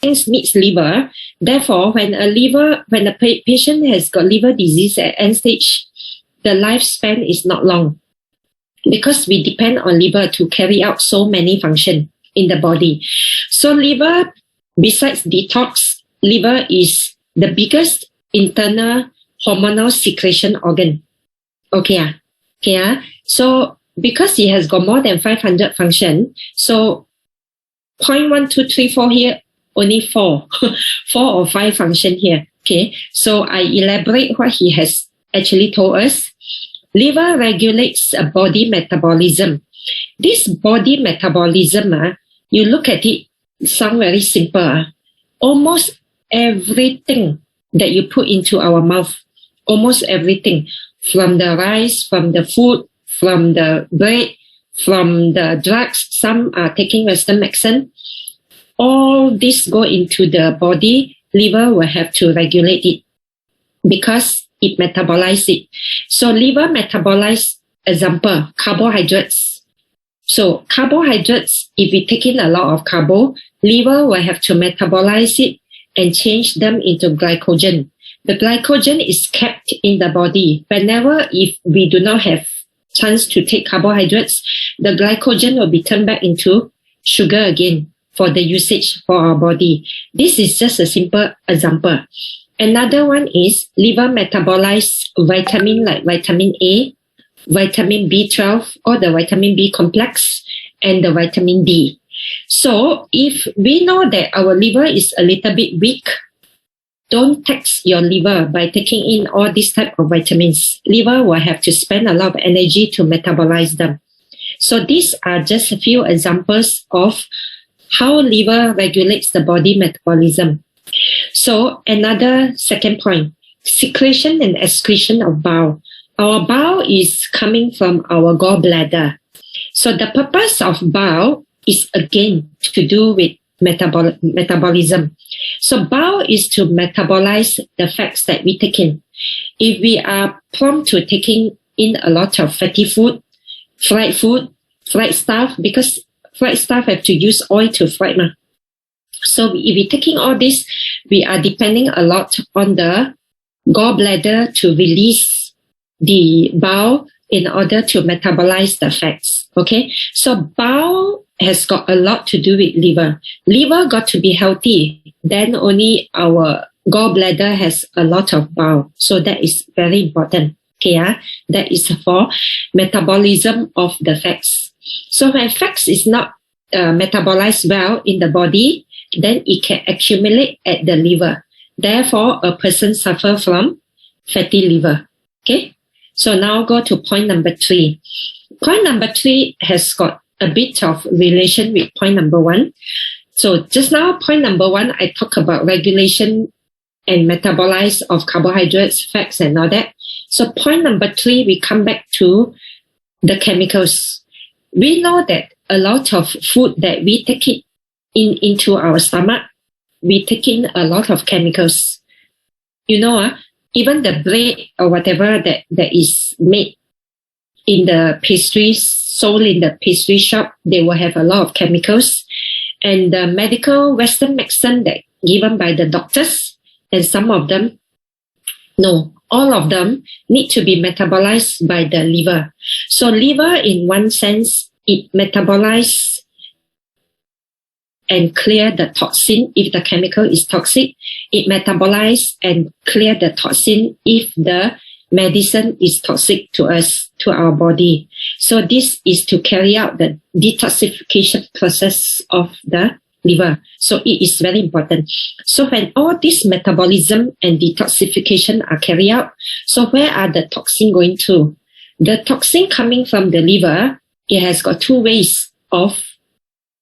things needs liver. Therefore, when a patient has got liver disease at end stage, the lifespan is not long because we depend on liver to carry out so many functions in the body. So liver, besides detox, liver is the biggest internal hormonal secretion organ. Okay. So because it has got more than 500 function, so 0.1234 here, only 4 or 5 function here. Okay, so I elaborate what he has actually told us. Liver regulates a body metabolism. This body metabolism, you look at it, sound very simple. Almost everything that you put into our mouth, almost everything, from the rice, from the food, from the bread, from the drugs, some are taking Western medicine, all this go into the body, liver will have to regulate it because it metabolizes it. So liver metabolize, example, carbohydrates. So carbohydrates, if we take in a lot of carbo, liver will have to metabolize it and change them into glycogen. The glycogen is kept in the body. Whenever if we do not have chance to take carbohydrates, the glycogen will be turned back into sugar again for the usage for our body. This is just a simple example. Another one is liver metabolize vitamin like vitamin A, vitamin B12 or the vitamin B complex and the vitamin D. So if we know that our liver is a little bit weak, don't tax your liver by taking in all these type of vitamins. Liver will have to spend a lot of energy to metabolize them. So these are just a few examples of how liver regulates the body metabolism. So another second point, secretion and excretion of bile. Our bile is coming from our gallbladder. So the purpose of bile is again to do with metabolism. So bile is to metabolize the fats that we take in. If we are prone to taking in a lot of fatty food, fried stuff, because fried stuff have to use oil to fry. So if we're taking all this, we are depending a lot on the gallbladder to release the bile in order to metabolize the fats. Okay, so bile has got a lot to do with liver. Liver got to be healthy, then only our gallbladder has a lot of bile. So that is very important. Okay, that is for metabolism of the fats. So when fats is not metabolized well in the body, then it can accumulate at the liver. Therefore, a person suffer from fatty liver. Okay, so now go to point number 3. Point number 3 has got a bit of relation with point number 1. So just now, point number 1, I talk about regulation and metabolize of carbohydrates, fats, and all that. So point number 3, we come back to the chemicals. We know that a lot of food that we take it into our stomach, we take in a lot of chemicals. You know, even the bread or whatever that is made in the pastries, sold in the pastry shop, they will have a lot of chemicals. And the medical Western medicine that given by the doctors, and some of them, no, all of them need to be metabolized by the liver. So liver, in one sense, it metabolizes and clear the toxin if the chemical is toxic. It metabolizes and clear the toxin if the medicine is toxic to us, to our body. So this is to carry out the detoxification process of the liver. So it is very important. So when all this metabolism and detoxification are carried out, so where are the toxin going to? The toxin coming from the liver, it has got 2 ways of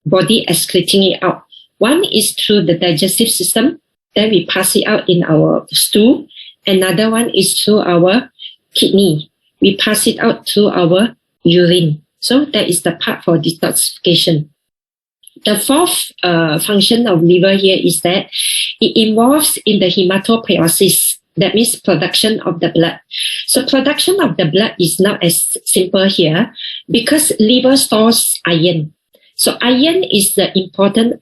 body excreting it out. One is through the digestive system, then we pass it out in our stool. Another one is through our kidney. We pass it out through our urine. So that is the part for detoxification. The 4th function of liver here is that it involves in the hematopoiesis. That means production of the blood. So production of the blood is not as simple here because liver stores iron. So iron is the important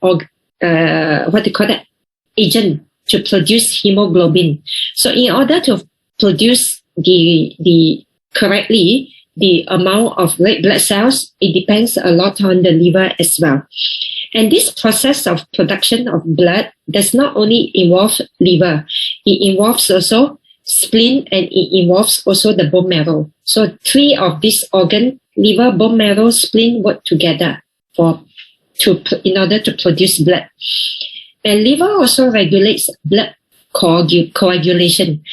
agent to produce hemoglobin. So in order to produce the correctly, the amount of red blood cells, it depends a lot on the liver as well. And this process of production of blood does not only involve liver, it involves also spleen, and it involves also the bone marrow. So 3 of these organs, liver, bone marrow, spleen, work together in order to produce blood. And liver also regulates blood coagulation.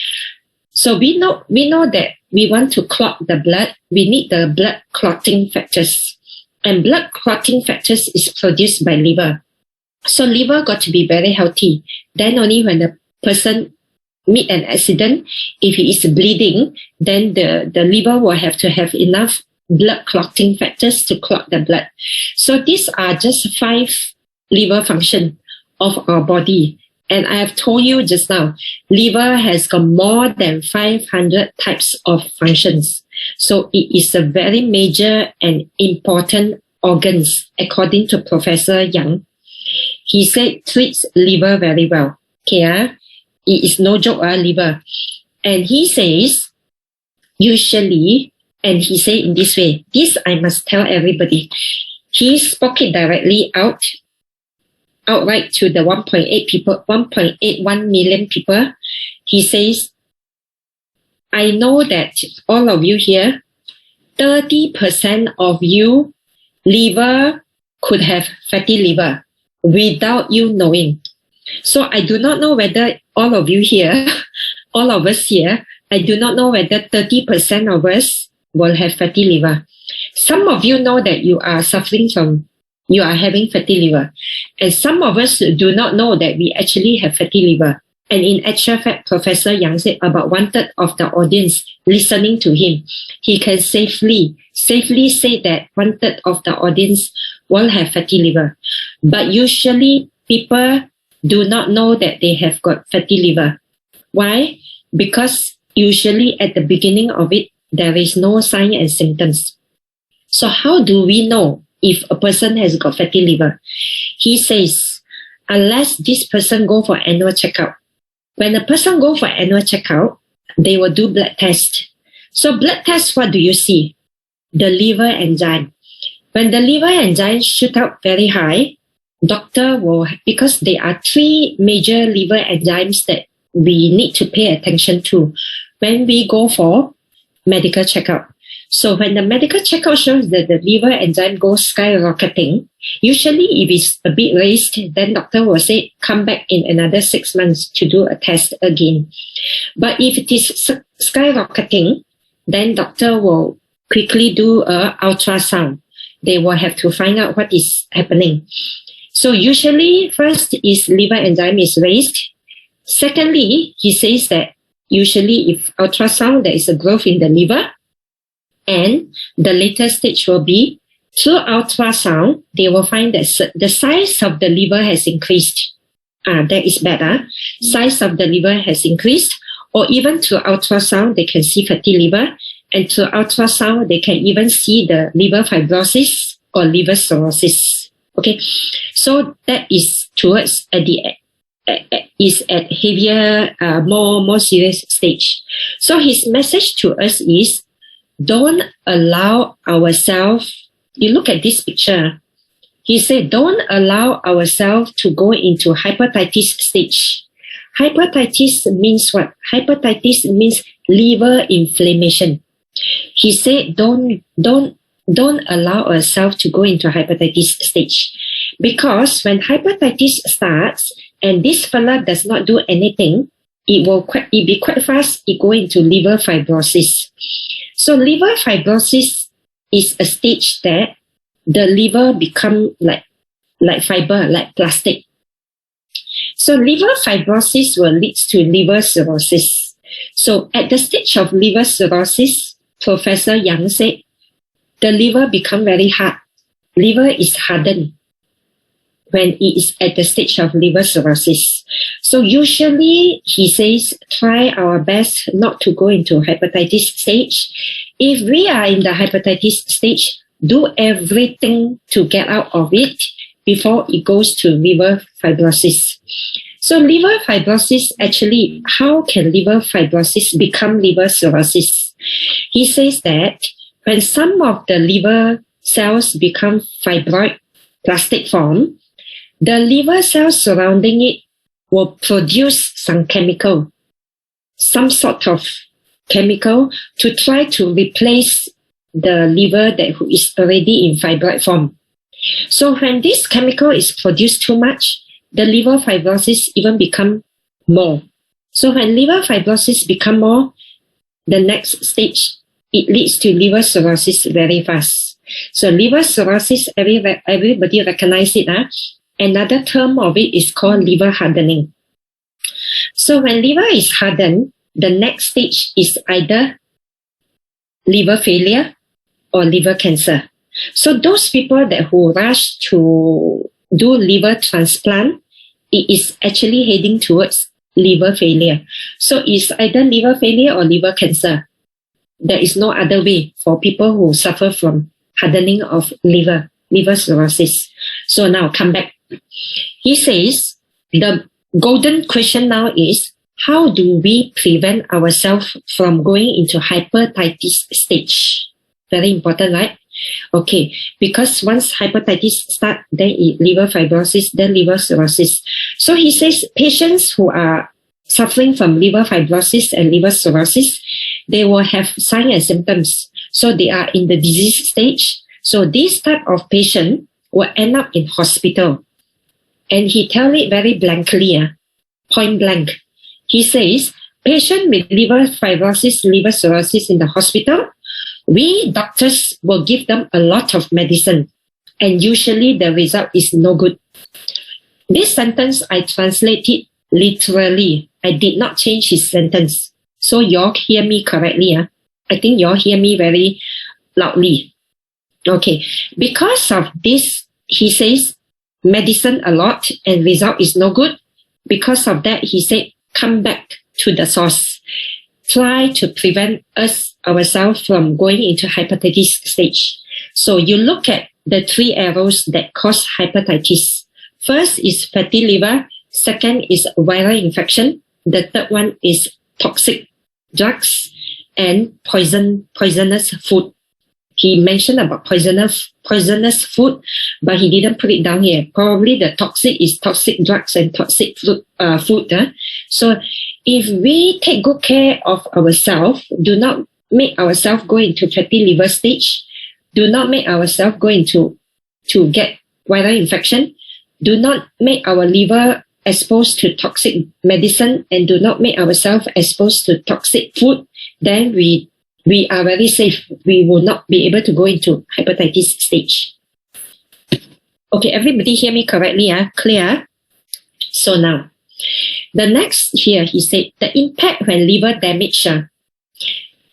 So we know that we want to clot the blood, we need the blood clotting factors. And blood clotting factors is produced by liver. So liver got to be very healthy. Then only when the person meet an accident, if he is bleeding, then the liver will have to have enough blood clotting factors to clot the blood. So these are just 5 liver functions of our body. And I have told you just now, liver has got more than 500 types of functions. So it is a very major and important organs, according to Professor Yang. He said treats liver very well. Okay, it is no joke, liver. And he says, usually, and he said in this way, this I must tell everybody. He spoke it directly outright to the 1.81 million people. He says, I know that all of you here, 30% of you liver could have fatty liver without you knowing. So I do not know whether all of you here, all of us here, I do not know whether 30% of us will have fatty liver. Some of you know that you are having fatty liver. And some of us do not know that we actually have fatty liver. And in actual fact, Professor Yang said about 1/3 of the audience listening to him, he can safely say that 1/3 of the audience will have fatty liver. But usually people do not know that they have got fatty liver. Why? Because usually at the beginning of it, there is no sign and symptoms. So how do we know if a person has got fatty liver? He says, unless this person go for annual checkup. When a person go for annual checkup, they will do blood test. So blood test, what do you see? The liver enzyme. When the liver enzyme shoot up very high, doctor will, because there are 3 major liver enzymes that we need to pay attention to when we go for medical checkup. So when the medical checkup shows that the liver enzyme goes skyrocketing, usually if it's a bit raised, then doctor will say, come back in another 6 months to do a test again. But if it is skyrocketing, then doctor will quickly do a ultrasound. They will have to find out what is happening. So usually first is liver enzyme is raised. Secondly, he says that usually if ultrasound, there is a growth in the liver. And the later stage will be, through ultrasound, they will find that the size of the liver has increased. That is better. Size of the liver has increased. Or even through ultrasound, they can see fatty liver. And through ultrasound, they can even see the liver fibrosis or liver cirrhosis. Okay, so that is towards at heavier, more serious stage. So his message to us is, don't allow ourselves, you look at this picture, he said, don't allow ourselves to go into hepatitis stage. Hepatitis means what? Hepatitis means liver inflammation. He said, don't allow ourselves to go into hepatitis stage. Because when hepatitis starts and this fella does not do anything, it be quite fast, it go into liver fibrosis. So liver fibrosis is a stage that the liver become like fiber, like plastic. So liver fibrosis will lead to liver cirrhosis. So at the stage of liver cirrhosis, Professor Yang said, the liver become very hard. Liver is hardened when it is at the stage of liver cirrhosis. So usually, he says, try our best not to go into hepatitis stage. If we are in the hepatitis stage, do everything to get out of it before it goes to liver fibrosis. So liver fibrosis, actually, how can liver fibrosis become liver cirrhosis? He says that when some of the liver cells become fibroid plastic form, the liver cells surrounding it will produce some chemical, some sort of chemical to try to replace the liver that is already in fibroid form. So when this chemical is produced too much, the liver fibrosis even become more. So when liver fibrosis become more, the next stage, it leads to liver cirrhosis very fast. So liver cirrhosis, everybody recognize it. Another term of it is called liver hardening. So when liver is hardened, the next stage is either liver failure or liver cancer. So those people who rush to do liver transplant, it is actually heading towards liver failure. So it's either liver failure or liver cancer. There is no other way for people who suffer from hardening of liver cirrhosis. So now come back. He says the golden question now is, how do we prevent ourselves from going into hepatitis stage? Very important, right? Okay, because once hepatitis start, then liver fibrosis, then liver cirrhosis. So he says patients who are suffering from liver fibrosis and liver cirrhosis, they will have signs and symptoms. So they are in the disease stage. So this type of patient will end up in hospital. And he tells it very blankly, point blank. He says, patient with liver fibrosis, liver cirrhosis in the hospital, we doctors will give them a lot of medicine, and usually the result is no good. This sentence I translated literally. I did not change his sentence. So y'all hear me correctly. I think y'all hear me very loudly. Okay. Because of this, he says medicine a lot and result is no good. Because of that, he said, come back to the source. Try to prevent ourselves from going into hepatitis stage. So you look at the 3 arrows that cause hepatitis. First is fatty liver. Second is viral infection. The third one is toxic drugs and poisonous food. He mentioned about poisonous food, but he didn't put it down here. Probably the toxic is toxic drugs and toxic food. So if we take good care of ourselves, do not make ourselves go into fatty liver stage, do not make ourselves go into to get viral infection, do not make our liver exposed to toxic medicine, and do not make ourselves exposed to toxic food, then we are very safe. We will not be able to go into hepatitis stage. Okay, everybody hear me correctly? Clear? So now, the next here, he said, the impact when liver damage.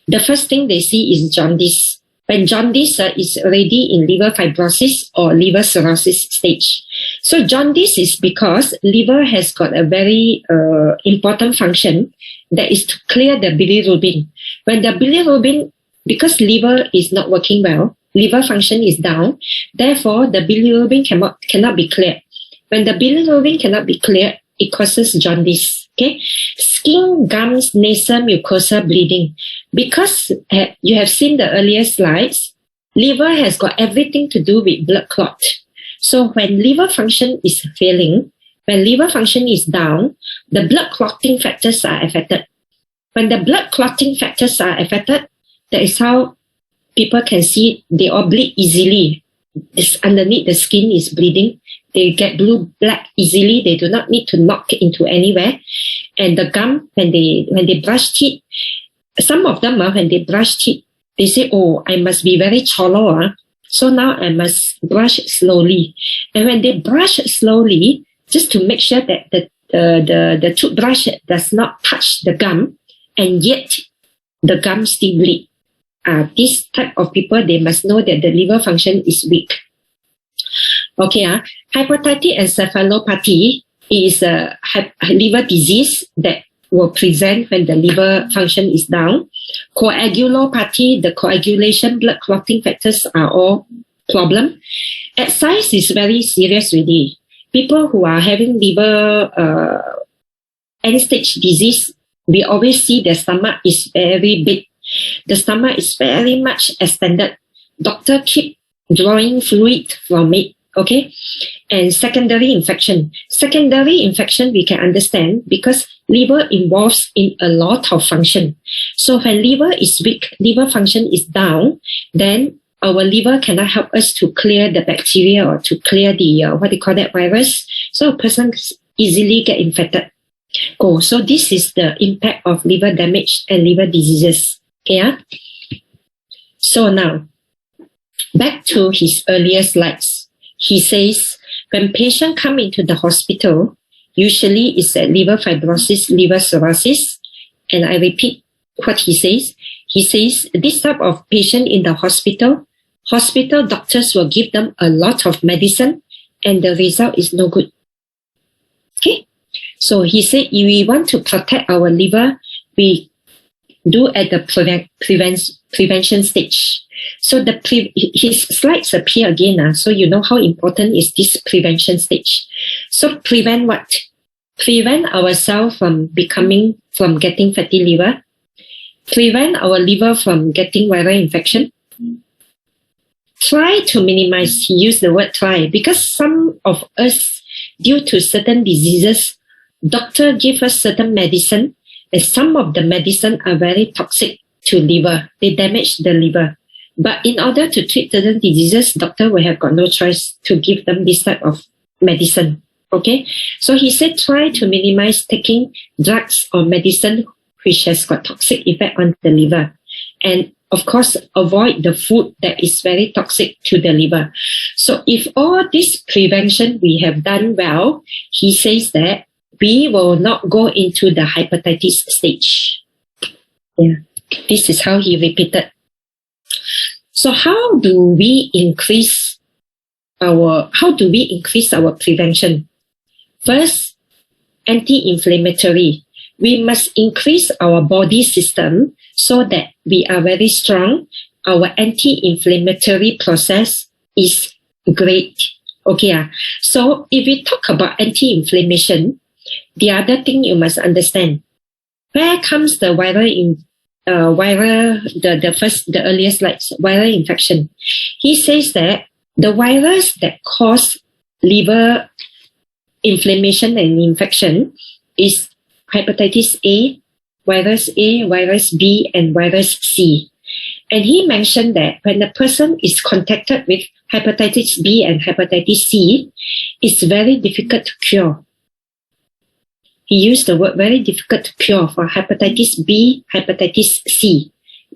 The first thing they see is jaundice. When jaundice is already in liver fibrosis or liver cirrhosis stage. So jaundice is because liver has got a very important function, that is to clear the bilirubin. When the bilirubin, because liver is not working well, liver function is down, therefore the bilirubin cannot be cleared. When the bilirubin cannot be cleared, it causes jaundice. Okay, skin, gums, nasal mucosa bleeding. Because you have seen the earlier slides, liver has got everything to do with blood clot. So when liver function is failing, when liver function is down, the blood clotting factors are affected. When the blood clotting factors are affected, that is how people can see they all bleed easily. This underneath the skin is bleeding. They get black easily. They do not need to knock into anywhere. And the gum, when they brush teeth, some of them, when they brush teeth, they say, oh, I must be very cholo. So now I must brush slowly. And when they brush slowly, just to make sure that the toothbrush does not touch the gum, and yet the gum still bleed. This type of people, they must know that the liver function is weak. Okay, hepatitis encephalopathy is a liver disease that will present when the liver function is down. Coagulopathy, the coagulation, blood clotting factors are all problem. At size is very serious already. People who are having liver end-stage disease, we always see their stomach is very big. The stomach is very much extended. Doctor keep drawing fluid from it. Okay, and secondary infection. Secondary infection we can understand because liver involves in a lot of function. So when liver is weak, liver function is down, then our liver cannot help us to clear the bacteria or to clear the virus. So a person easily get infected. So this is the impact of liver damage and liver diseases. Okay, So now back to his earlier slides. He says, when patient come into the hospital, usually it's a liver fibrosis, liver cirrhosis. And I repeat what he says. He says, this type of patient in the hospital doctors will give them a lot of medicine and the result is no good. Okay. So he said, if we want to protect our liver, we do at the prevention stage. So his slides appear again. So you know how important is this prevention stage. So prevent what? Prevent ourselves from getting fatty liver. Prevent our liver from getting viral infection. Try to minimize, he used the word try, because some of us, due to certain diseases, doctor give us certain medicine, and some of the medicine are very toxic to liver. They damage the liver. But in order to treat certain diseases, doctor will have got no choice to give them this type of medicine. Okay? So he said try to minimize taking drugs or medicine which has got toxic effect on the liver. And of course, avoid the food that is very toxic to the liver. So if all this prevention we have done well, he says that we will not go into the hepatitis stage. Yeah. This is how he repeated. So how do we increase our prevention? First, anti-inflammatory. We must increase our body system so that we are very strong. Our anti-inflammatory process is great. Okay. So if we talk about anti-inflammation, the other thing you must understand, where comes the the earlier slides, viral infection. He says that the virus that cause liver inflammation and infection is hepatitis A, virus B, and virus C. And he mentioned that when the person is contacted with hepatitis B and hepatitis C, it's very difficult to cure. He used the word very difficult to cure for hepatitis B, hepatitis C,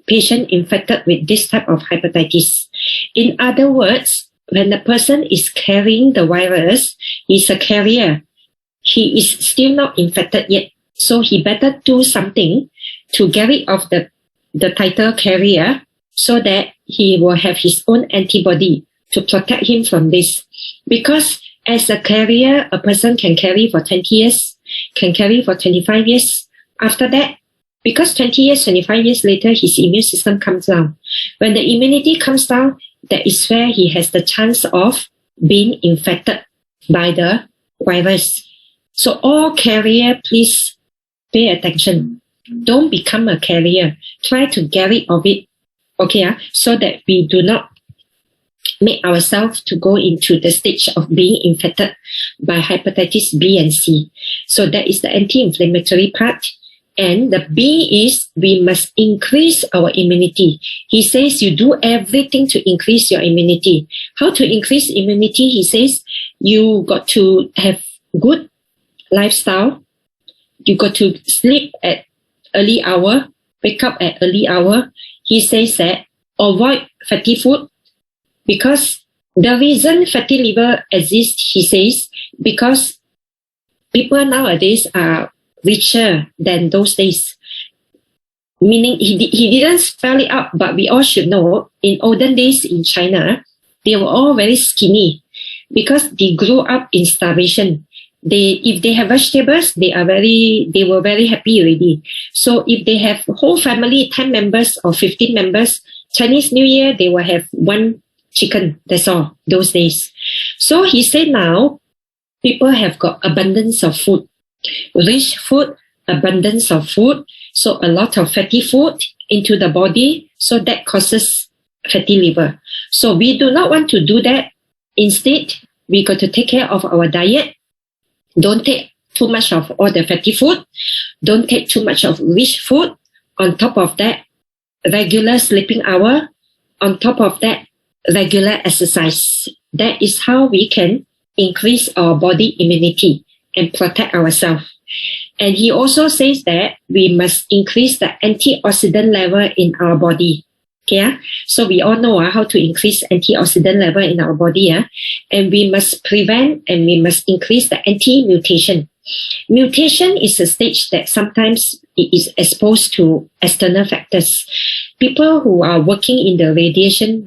patient infected with this type of hepatitis. In other words, when the person is carrying the virus, he's a carrier. He is still not infected yet. So he better do something to get rid of the title carrier so that he will have his own antibody to protect him from this. Because as a carrier, a person can carry for 20 years, can carry for 25 years. After that, because 20 years, 25 years later, his immune system comes down. When the immunity comes down, that is where he has the chance of being infected by the virus. So all carrier, please pay attention. Don't become a carrier. Try to get rid of it. Okay, so that we do not make ourselves to go into the stage of being infected by hepatitis B and C. So that is the anti-inflammatory part. And the B is we must increase our immunity. He says you do everything to increase your immunity. How to increase immunity? He says you got to have good lifestyle. You got to sleep at early hour, wake up at early hour. He says that avoid fatty food, because the reason fatty liver exists, he says, because people nowadays are richer than those days. Meaning he didn't spell it out, but we all should know in olden days in China, they were all very skinny because they grew up in starvation. If they have vegetables, they were very happy already. So if they have whole family, 10 members or 15 members, Chinese New Year, they will have one chicken. That's all, those days. So he said now, people have got abundance of food, rich food, abundance of food. So a lot of fatty food into the body. So that causes fatty liver. So we do not want to do that. Instead, we got to take care of our diet. Don't take too much of all the fatty food. Don't take too much of rich food. On top of that, regular sleeping hour. On top of that, regular exercise. That is how we can increase our body immunity and protect ourselves. And he also says that we must increase the antioxidant level in our body. Okay, so we all know how to increase antioxidant level in our body. And we must prevent and we must increase the anti-mutation. Mutation is a stage that sometimes it is exposed to external factors. People who are working in the radiation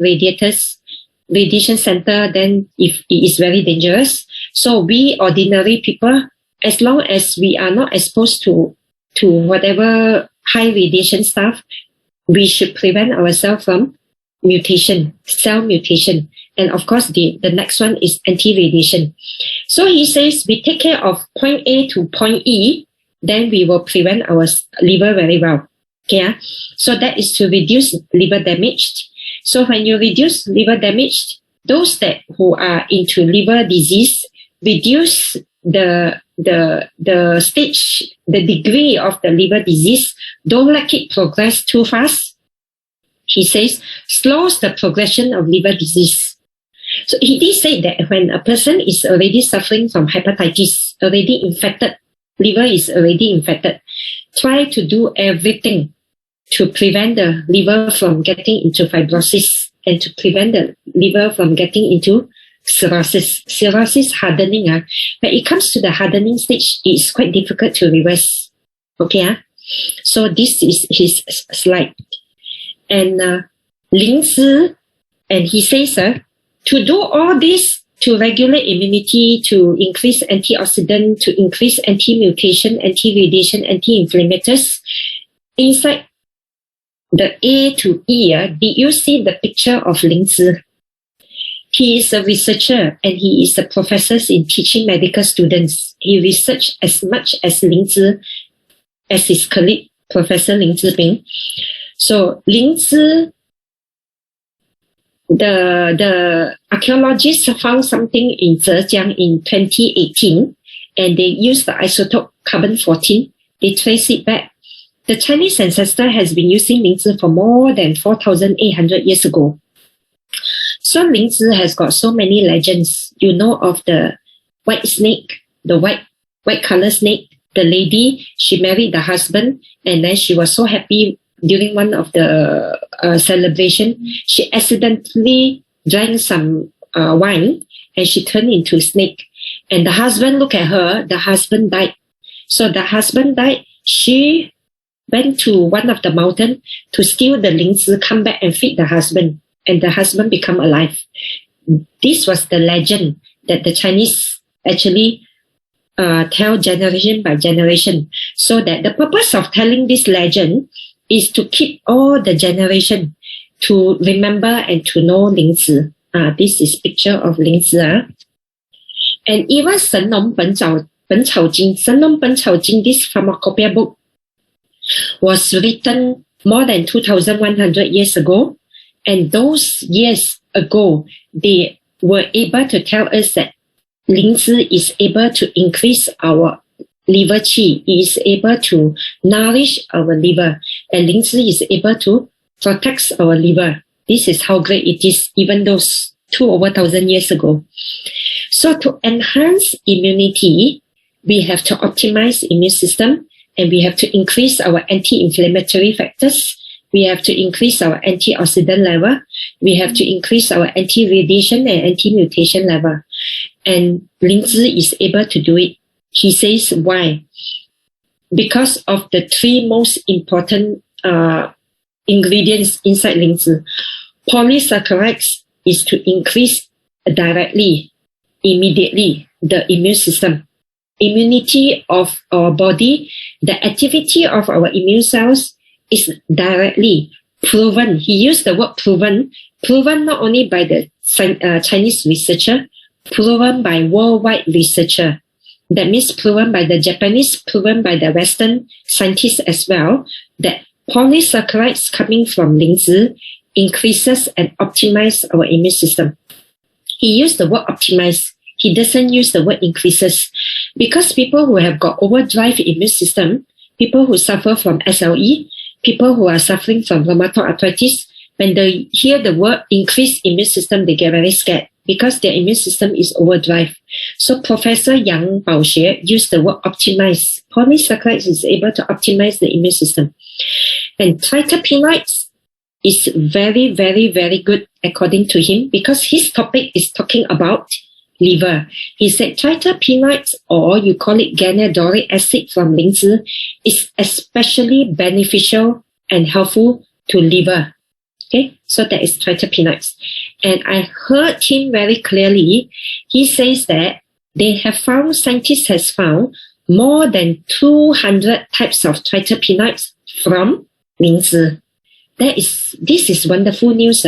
center, then if it is very dangerous. So we ordinary people, as long as we are not exposed to whatever high radiation stuff, we should prevent ourselves from mutation, cell mutation. And of course, the next one is anti-radiation. So he says we take care of point A to point E, then we will prevent our liver very well. Okay, so that is to reduce liver damage. So when you reduce liver damage, those who are into liver disease, reduce the stage, the degree of the liver disease. Don't let it progress too fast. He says, slows the progression of liver disease. So he did say that when a person is already suffering from hepatitis, already infected, liver is already infected, try to do everything to prevent the liver from getting into fibrosis and to prevent the liver from getting into cirrhosis. Cirrhosis hardening. When it comes to the hardening stage, it is quite difficult to reverse. Okay. So this is his slide. And Lingzhi, and he says, to do all this, to regulate immunity, to increase antioxidant, to increase anti-mutation, anti-radiation, anti-inflammatories, inside the A to E, did you see the picture of Lingzhi? He is a researcher and he is a professor in teaching medical students. He researched as much as Lingzhi, as his colleague, Professor Lingzhi Bing. So Lingzhi, the archaeologists found something in Zhejiang in 2018, and they used the isotope carbon-14. They trace it back. The Chinese ancestor has been using Lingzhi for more than 4,800 years ago. So Lingzhi has got so many legends. You know of the white snake, the white color snake. The lady, she married the husband, and then she was so happy during one of the celebration. She accidentally drank some wine, and she turned into a snake. And the husband looked at her. The husband died. So the husband died. She went to one of the mountain to steal the Lingzhi, come back and feed the husband, and the husband become alive. This was the legend that the Chinese actually tell generation by generation. So that the purpose of telling this legend is to keep all the generation to remember and to know Lingzhi. This is picture of Lingzhi. And even 神农本草经, 神农本草经, this pharmacopoeia book was written more than 2,100 years ago. And those years ago, they were able to tell us that Lingzhi is able to increase our liver qi, is able to nourish our liver, and Lingzhi is able to protect our liver. This is how great it is, even those over 1,000 years ago. So to enhance immunity, we have to optimize immune system, and we have to increase our anti-inflammatory factors. We have to increase our antioxidant level. We have to increase our anti-radiation and anti-mutation level. And Lingzhi is able to do it. He says why? Because of the three most important ingredients inside Lingzhi. Polysaccharides is to increase directly, immediately, the immune system. Immunity of our body, the activity of our immune cells is directly proven. He used the word proven proven not only by the Chinese researcher, proven by worldwide researcher. That means proven by the Japanese, proven by the Western scientists as well, that polysaccharides coming from Lingzhi increases and optimize our immune system. He used the word optimize. He doesn't use the word increases. Because people who have got overdrive immune system, people who suffer from SLE, people who are suffering from rheumatoid arthritis, when they hear the word increased immune system, they get very scared because their immune system is overdrive. So Professor Yang Baoxue used the word optimize. Polysaccharides is able to optimize the immune system. And triterpenoids is very, very, very good according to him because his topic is talking about liver. He said triterpenoids, or you call it ganidoric acid from Lingzhi, is especially beneficial and helpful to liver. Okay, so that is triterpenoids. And I heard him very clearly. He says that scientists has found more than 200 types of triterpenoids from Lingzhi. This is wonderful news.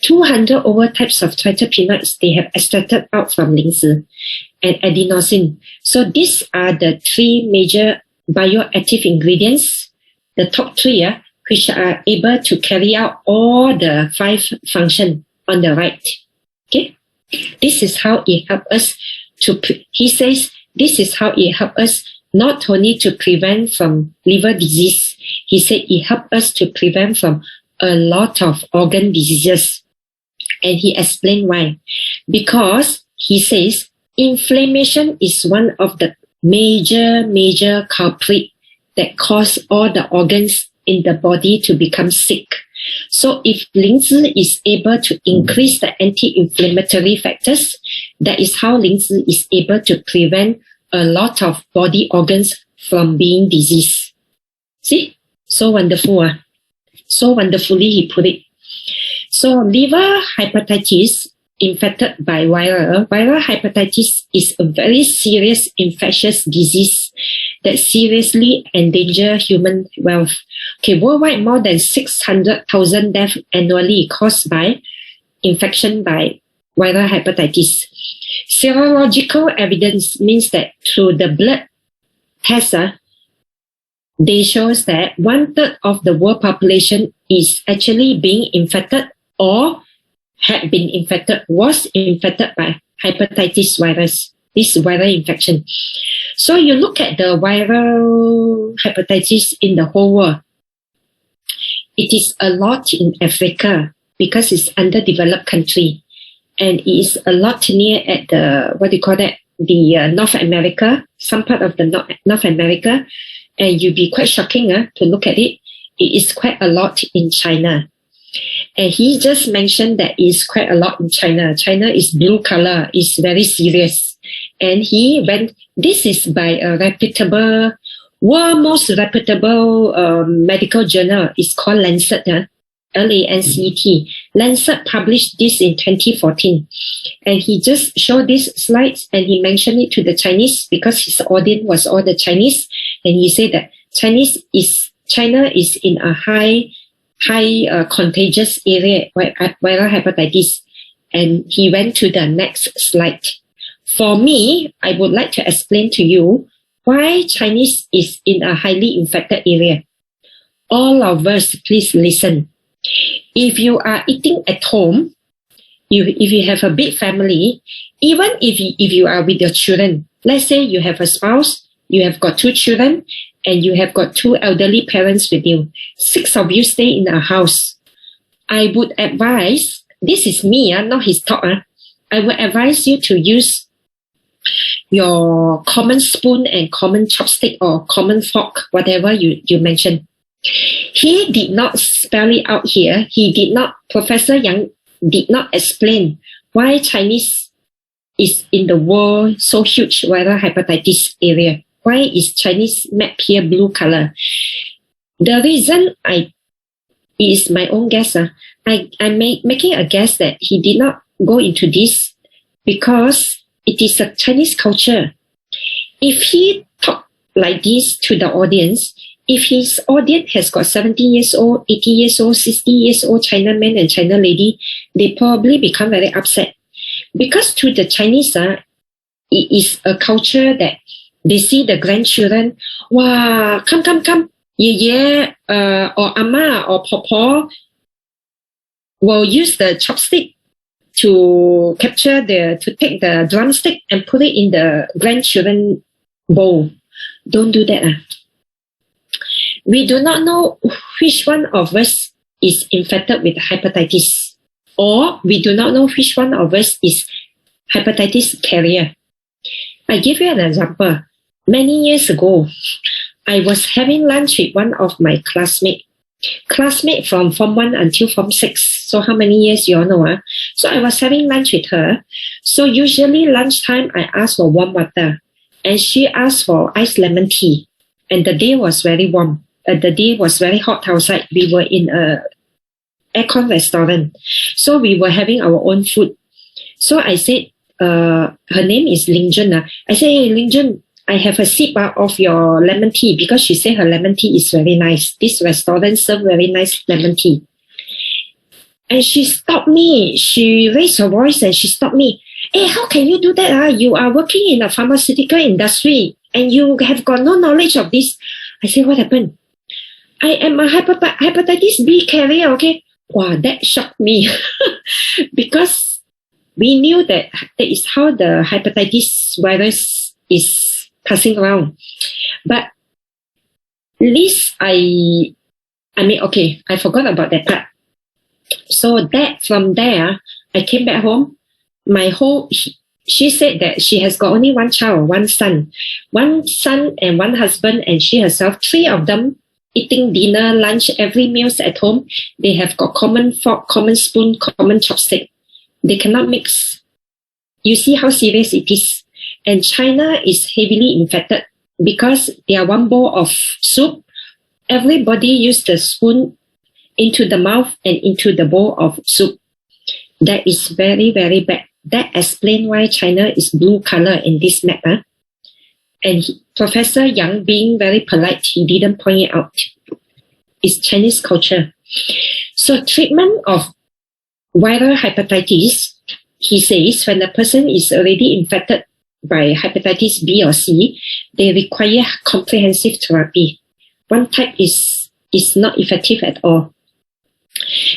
200 over types of triterpenoids they have extracted out from Lingzhi and adenosine. So these are the three major bioactive ingredients, the top three, which are able to carry out all the 5 functions on the right. Okay, this is how it helps us he says this is how it helps us not only to prevent from liver disease. He said it helps us to prevent from a lot of organ diseases. And he explained why. Because he says inflammation is one of the major culprit that cause all the organs in the body to become sick. So if Lingzhi is able to increase the anti-inflammatory factors, that is how Lingzhi is able to prevent a lot of body organs from being diseased. See? So wonderful. So wonderfully he put it. So liver hepatitis infected by viral hepatitis is a very serious infectious disease that seriously endanger human wealth. Okay, worldwide more than 600,000 deaths annually caused by infection by viral hepatitis. Serological evidence means that through the blood test, they shows that 1/3 of the world population is actually being infected or had been infected, was infected by hepatitis virus, this viral infection. So you look at the viral hepatitis in the whole world. It is a lot in Africa because it's underdeveloped country. And it is a lot near at the, North America, some part of the North America. And you'll be quite shocking to look at it. It is quite a lot in China. And he just mentioned that it's quite a lot in China. China is blue color, is very serious. And this is by a reputable, world most reputable medical journal. It's called Lancet, Lancet. Lancet published this in 2014. And he just showed these slides and he mentioned it to the Chinese because his audience was all the Chinese. And he said that China is in a high contagious area, viral hepatitis. And he went to the next slide. For me, I would like to explain to you why Chinese is in a highly infected area. All of us, please listen. If you are eating at home, if you have a big family, even if you are with your children, let's say you have a spouse, you have got 2 children, and you have got 2 elderly parents with you. 6 of you stay in a house. I would advise, this is me, not his talk. I would advise you to use your common spoon and common chopstick or common fork, whatever you mentioned. He did not spell it out here. Professor Yang did not explain why Chinese is in the world so huge viral hepatitis area. Why is Chinese map here blue color? The reason is my own guess. I'm making a guess that he did not go into this because it is a Chinese culture. If he talked like this to the audience, if his audience has got 70 years old, 80 years old, 60 years old China man and China lady, they probably become very upset. Because to the Chinese, it is a culture that they see the grandchildren, wow, come, ye, or ama or papa will use the chopstick to take the drumstick and put it in the grandchildren bowl. Don't do that. We do not know which one of us is infected with hepatitis, or we do not know which one of us is hepatitis carrier. I give you an example. Many years ago, I was having lunch with one of my classmates from Form 1 until Form 6. So how many years you all know? So I was having lunch with her. So usually lunchtime, I ask for warm water. And she asked for iced lemon tea. And the day was very warm. The day was very hot outside. We were in a aircon restaurant. So we were having our own food. So I said, her name is Lingzhi. I said, hey, Lingzhi, I have a sip of your lemon tea, because she said her lemon tea is very nice. This restaurant serves very nice lemon tea. And she stopped me. She raised her voice and she stopped me. Hey, how can you do that? You are working in a pharmaceutical industry and you have got no knowledge of this. I said, what happened? I am a hepatitis B carrier, okay? Wow, that shocked me. Because we knew that is how the hepatitis virus is passing around. But at least I forgot about that part. So from there, I came back home. She said that she has got only one child, one son and one husband, and she herself, three of them eating dinner, lunch, every meals at home. They have got common fork, common spoon, common chopstick. They cannot mix. You see how serious it is. And China is heavily infected because they are one bowl of soup. Everybody use the spoon into the mouth and into the bowl of soup. That is very, very bad. That explains why China is blue color in this map. And Professor Yang, being very polite, he didn't point it out. It's Chinese culture. So treatment of viral hepatitis, he says, when a person is already infected by hepatitis B or C, they require comprehensive therapy. One type is not effective at all.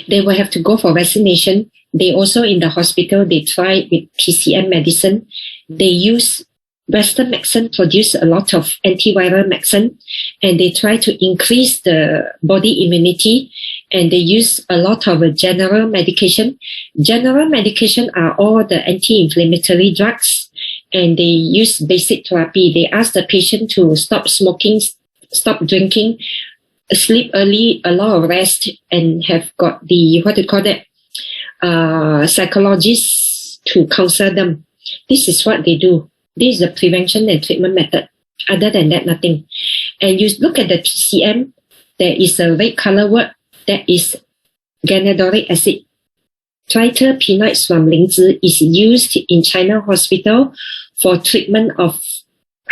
They will have to go for vaccination. They also in the hospital, they try with PCM medicine. They use Western medicine, produce a lot of antiviral medicine, and they try to increase the body immunity, and they use a lot of general medication. General medication are all the anti-inflammatory drugs, and they use basic therapy. They ask the patient to stop smoking, stop drinking, sleep early, a lot of rest, and have got the, psychologists to counsel them. This is what they do. This is the prevention and treatment method. Other than that, nothing. And you look at the PCM, there is a red color word, that is ganidoric acid. Triterpenoids from Lingzhi is used in China hospital for treatment of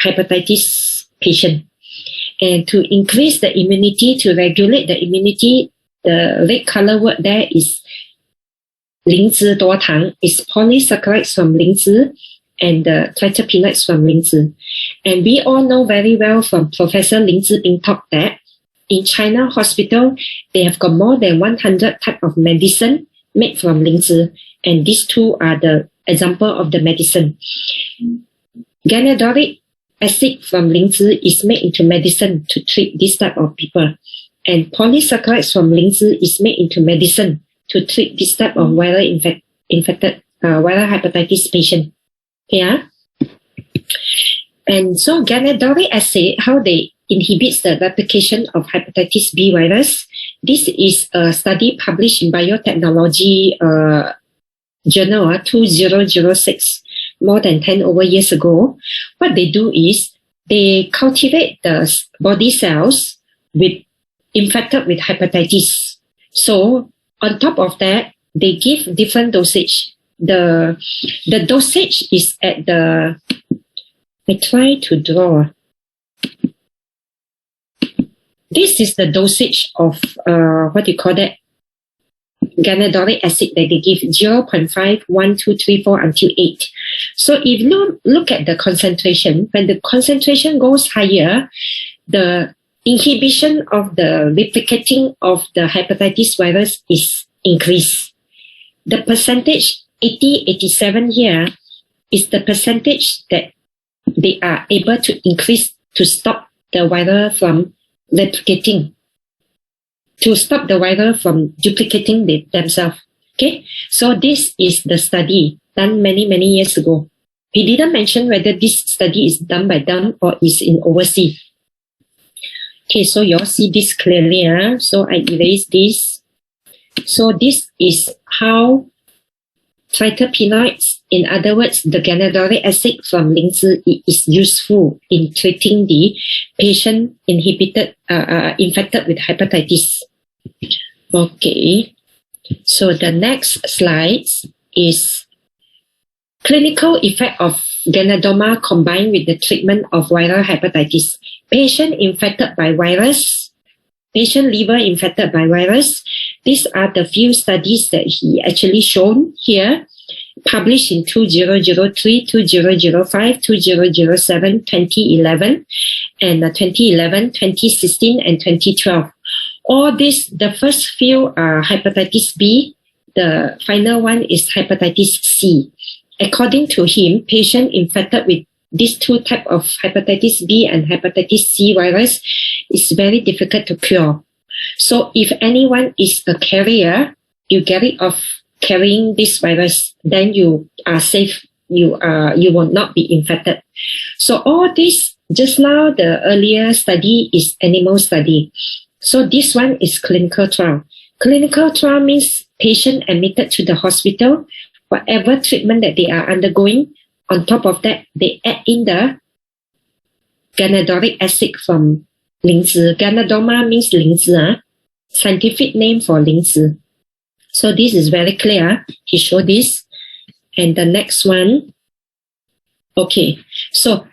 hepatitis patient. And to increase the immunity, to regulate the immunity, the red color word there is Lingzhi Duotang, is polysaccharides from Lingzhi and the triterpenoids from Lingzhi. And we all know very well from Professor Lingzhi being talk that in China hospital, they have got more than 100 type of medicine made from Lingzhi. And these two are the example of the medicine. Ganidoric acid from Lingzhi is made into medicine to treat this type of people. And polysaccharides from Lingzhi is made into medicine to treat this type of viral infected viral hepatitis patient. Yeah. And so ganidoric acid, how they inhibits the replication of hepatitis B virus. This is a study published in Biotechnology Journal 2006, more than 10 over years ago. What they do is they cultivate the body cells infected with hepatitis. So on top of that, they give different dosage. The dosage is at the, I try to draw. this is the dosage of, ganadoric acid that they give 0.5, 1, 2, 3, 4 until 8. So if you look at the concentration, when the concentration goes higher, the inhibition of the replicating of the hepatitis virus is increased. The percentage 80, 87 here is the percentage that they are able to increase to stop the virus from replicating, to stop the virus from duplicating themselves. Okay, so this is the study done many years ago. He didn't mention whether this study is done by them or is in overseas. Okay, so you all see this clearly. So I erase this. So this is how tritipenoids, in other words, the ganadoric acid from Lingzhi, is useful in treating the patient infected with hepatitis. Okay, so the next slide is clinical effect of ganadoma combined with the treatment of viral hepatitis. Patient infected by virus, patient liver infected by virus. These are the few studies that he actually shown here, published in 2003, 2005, 2007, 2011, and 2011, 2016, and 2012. All this, the first few are hepatitis B, the final one is hepatitis C. According to him, patient infected with these two types of hepatitis B and hepatitis C virus is very difficult to cure. So if anyone is a carrier, you get rid of carrying this virus, then you are safe. You will not be infected. So all this, just now the earlier study is animal study. So this one is clinical trial. Clinical trial means patient admitted to the hospital, whatever treatment that they are undergoing. On top of that, they add in the ganadoric acid from Lingzhi. Ganadoma means Lingzhi, scientific name for Lingzhi. So this is very clear. He showed this. And the next one. Okay, so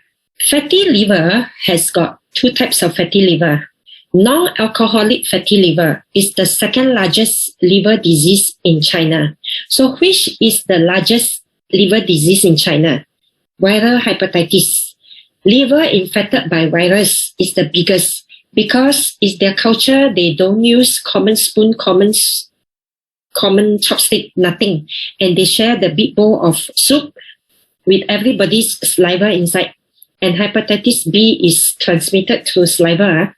fatty liver has got two types of fatty liver. Non-alcoholic fatty liver is the second largest liver disease in China. So which is the largest liver disease in China? Viral hepatitis. Liver infected by virus is the biggest because it's their culture. They don't use common spoon, common chopstick, nothing. And they share the big bowl of soup with everybody's saliva inside. And hepatitis B is transmitted through saliva.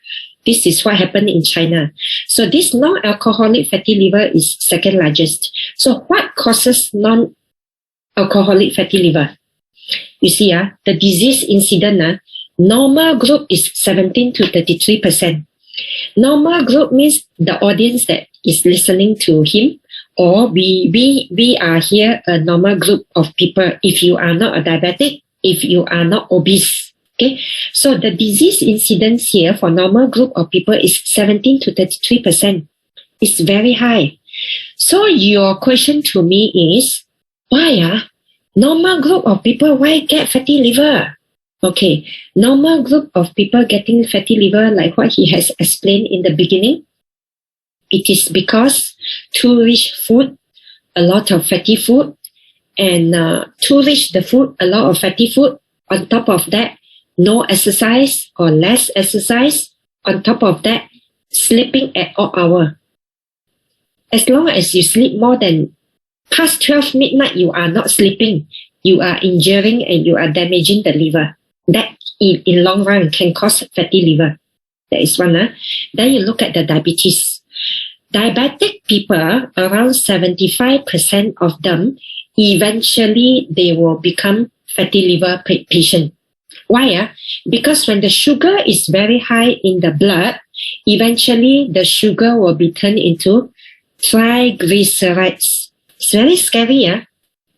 This is what happened in China. So this non-alcoholic fatty liver is second largest. So what causes non-alcoholic fatty liver? You see, the disease incident, normal group is 17 to 33%. Normal group means the audience that is listening to him, or we are here a normal group of people. If you are not a diabetic, if you are not obese. Okay, so the disease incidence here for normal group of people is 17 to 33%. It's very high. So your question to me is, why normal group of people, why get fatty liver? Okay, normal group of people getting fatty liver, like what he has explained in the beginning, it is because too rich food, a lot of fatty food, and too rich the food, a lot of fatty food. On top of that, no exercise or less exercise. On top of that, sleeping at all hours. As long as you sleep more than past 12 midnight, you are not sleeping. You are injuring and you are damaging the liver. That in long run can cause fatty liver. That is one. Then you look at the diabetes. Diabetic people, around 75% of them, eventually they will become fatty liver patient. Why? Because when the sugar is very high in the blood, eventually the sugar will be turned into triglycerides. It's very scary.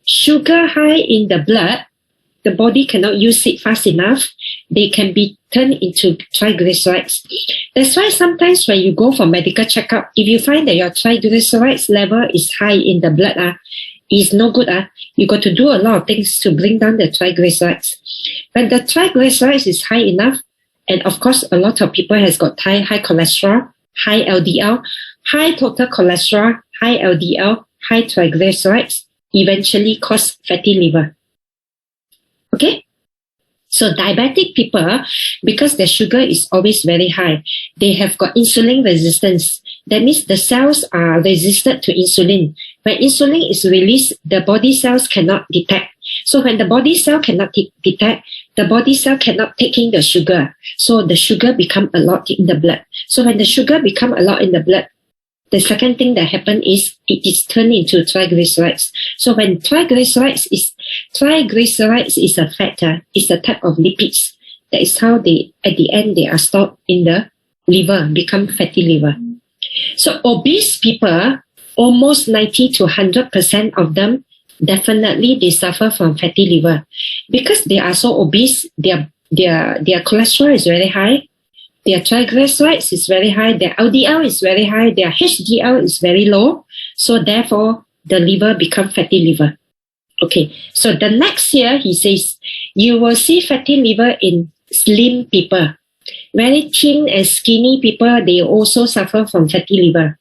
Sugar high in the blood, the body cannot use it fast enough. They can be turned into triglycerides. That's why sometimes when you go for medical checkup, if you find that your triglycerides level is high in the blood, is no good. You got to do a lot of things to bring down the triglycerides. When the triglycerides is high enough, And of course, a lot of people has got high cholesterol, high LDL, high total cholesterol, high LDL, high triglycerides, eventually cause fatty liver. Okay? So diabetic people, because their sugar is always very high, they have got insulin resistance. That means the cells are resistant to insulin. When insulin is released, the body cells cannot detect. So when the body cell cannot detect, the body cell cannot take in the sugar. So the sugar become a lot in the blood. So when the sugar become a lot in the blood, the second thing that happen is it is turned into triglycerides. So when triglycerides is a fat, it's a type of lipids. That is how they, at the end, they are stored in the liver, become fatty liver. So obese people, almost 90 to 100% of them, definitely they suffer from fatty liver. Because they are so obese, their cholesterol is very high, their triglycerides is very high, their LDL is very high, their HDL is very low. So therefore, the liver become fatty liver. Okay, so the next year, he says, you will see fatty liver in slim people. Very thin and skinny people, they also suffer from fatty liver.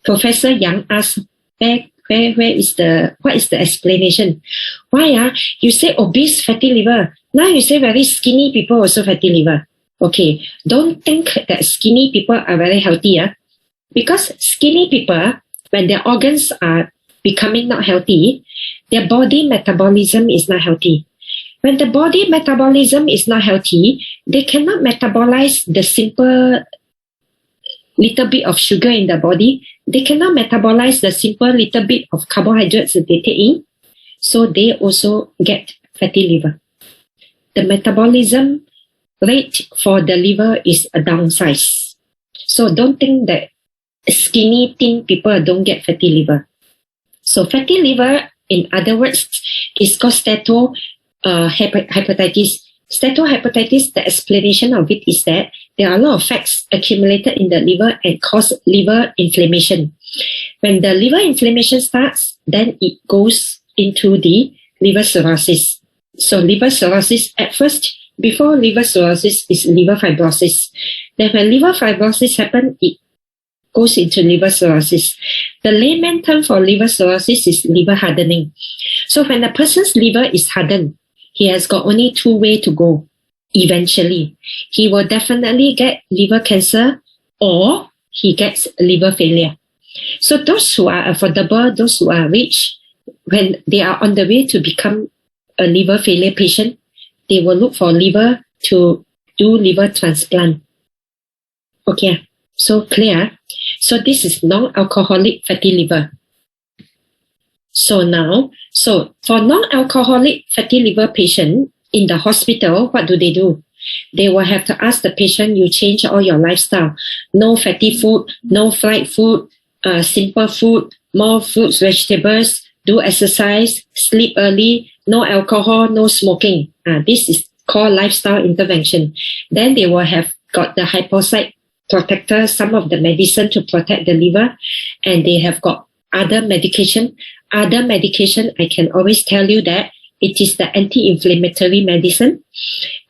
Professor Yang asked, what is the explanation? Why you say obese fatty liver? Now you say very skinny people also fatty liver. Okay, don't think that skinny people are very healthy. Because skinny people, when their organs are becoming not healthy, their body metabolism is not healthy. When the body metabolism is not healthy, they cannot metabolize the simple little bit of sugar in the body. They cannot metabolize the simple little bit of carbohydrates that they take in. So they also get fatty liver. The metabolism rate for the liver is a downsize. So don't think that skinny, thin people don't get fatty liver. So fatty liver, in other words, is called steatohepatitis. Steatohepatitis, the explanation of it is that there are a lot of fats accumulated in the liver and cause liver inflammation. When the liver inflammation starts, then it goes into the liver cirrhosis. So liver cirrhosis at first, before liver cirrhosis is liver fibrosis. Then when liver fibrosis happens, it goes into liver cirrhosis. The layman term for liver cirrhosis is liver hardening. So when a person's liver is hardened, he has got only two ways to go. Eventually, he will definitely get liver cancer or he gets liver failure. So those who are affordable, those who are rich, when they are on the way to become a liver failure patient, they will look for liver to do liver transplant. Okay, so clear. So this is non-alcoholic fatty liver. So for non-alcoholic fatty liver patient in the hospital, what do? They will have to ask the patient, you change all your lifestyle. No fatty food, no fried food, simple food, more fruits, vegetables, do exercise, sleep early, no alcohol, no smoking. This is called lifestyle intervention. Then they will have got the hypocyte protector, some of the medicine to protect the liver, and they have got other medication. Other medication, I can always tell you that it is the anti-inflammatory medicine,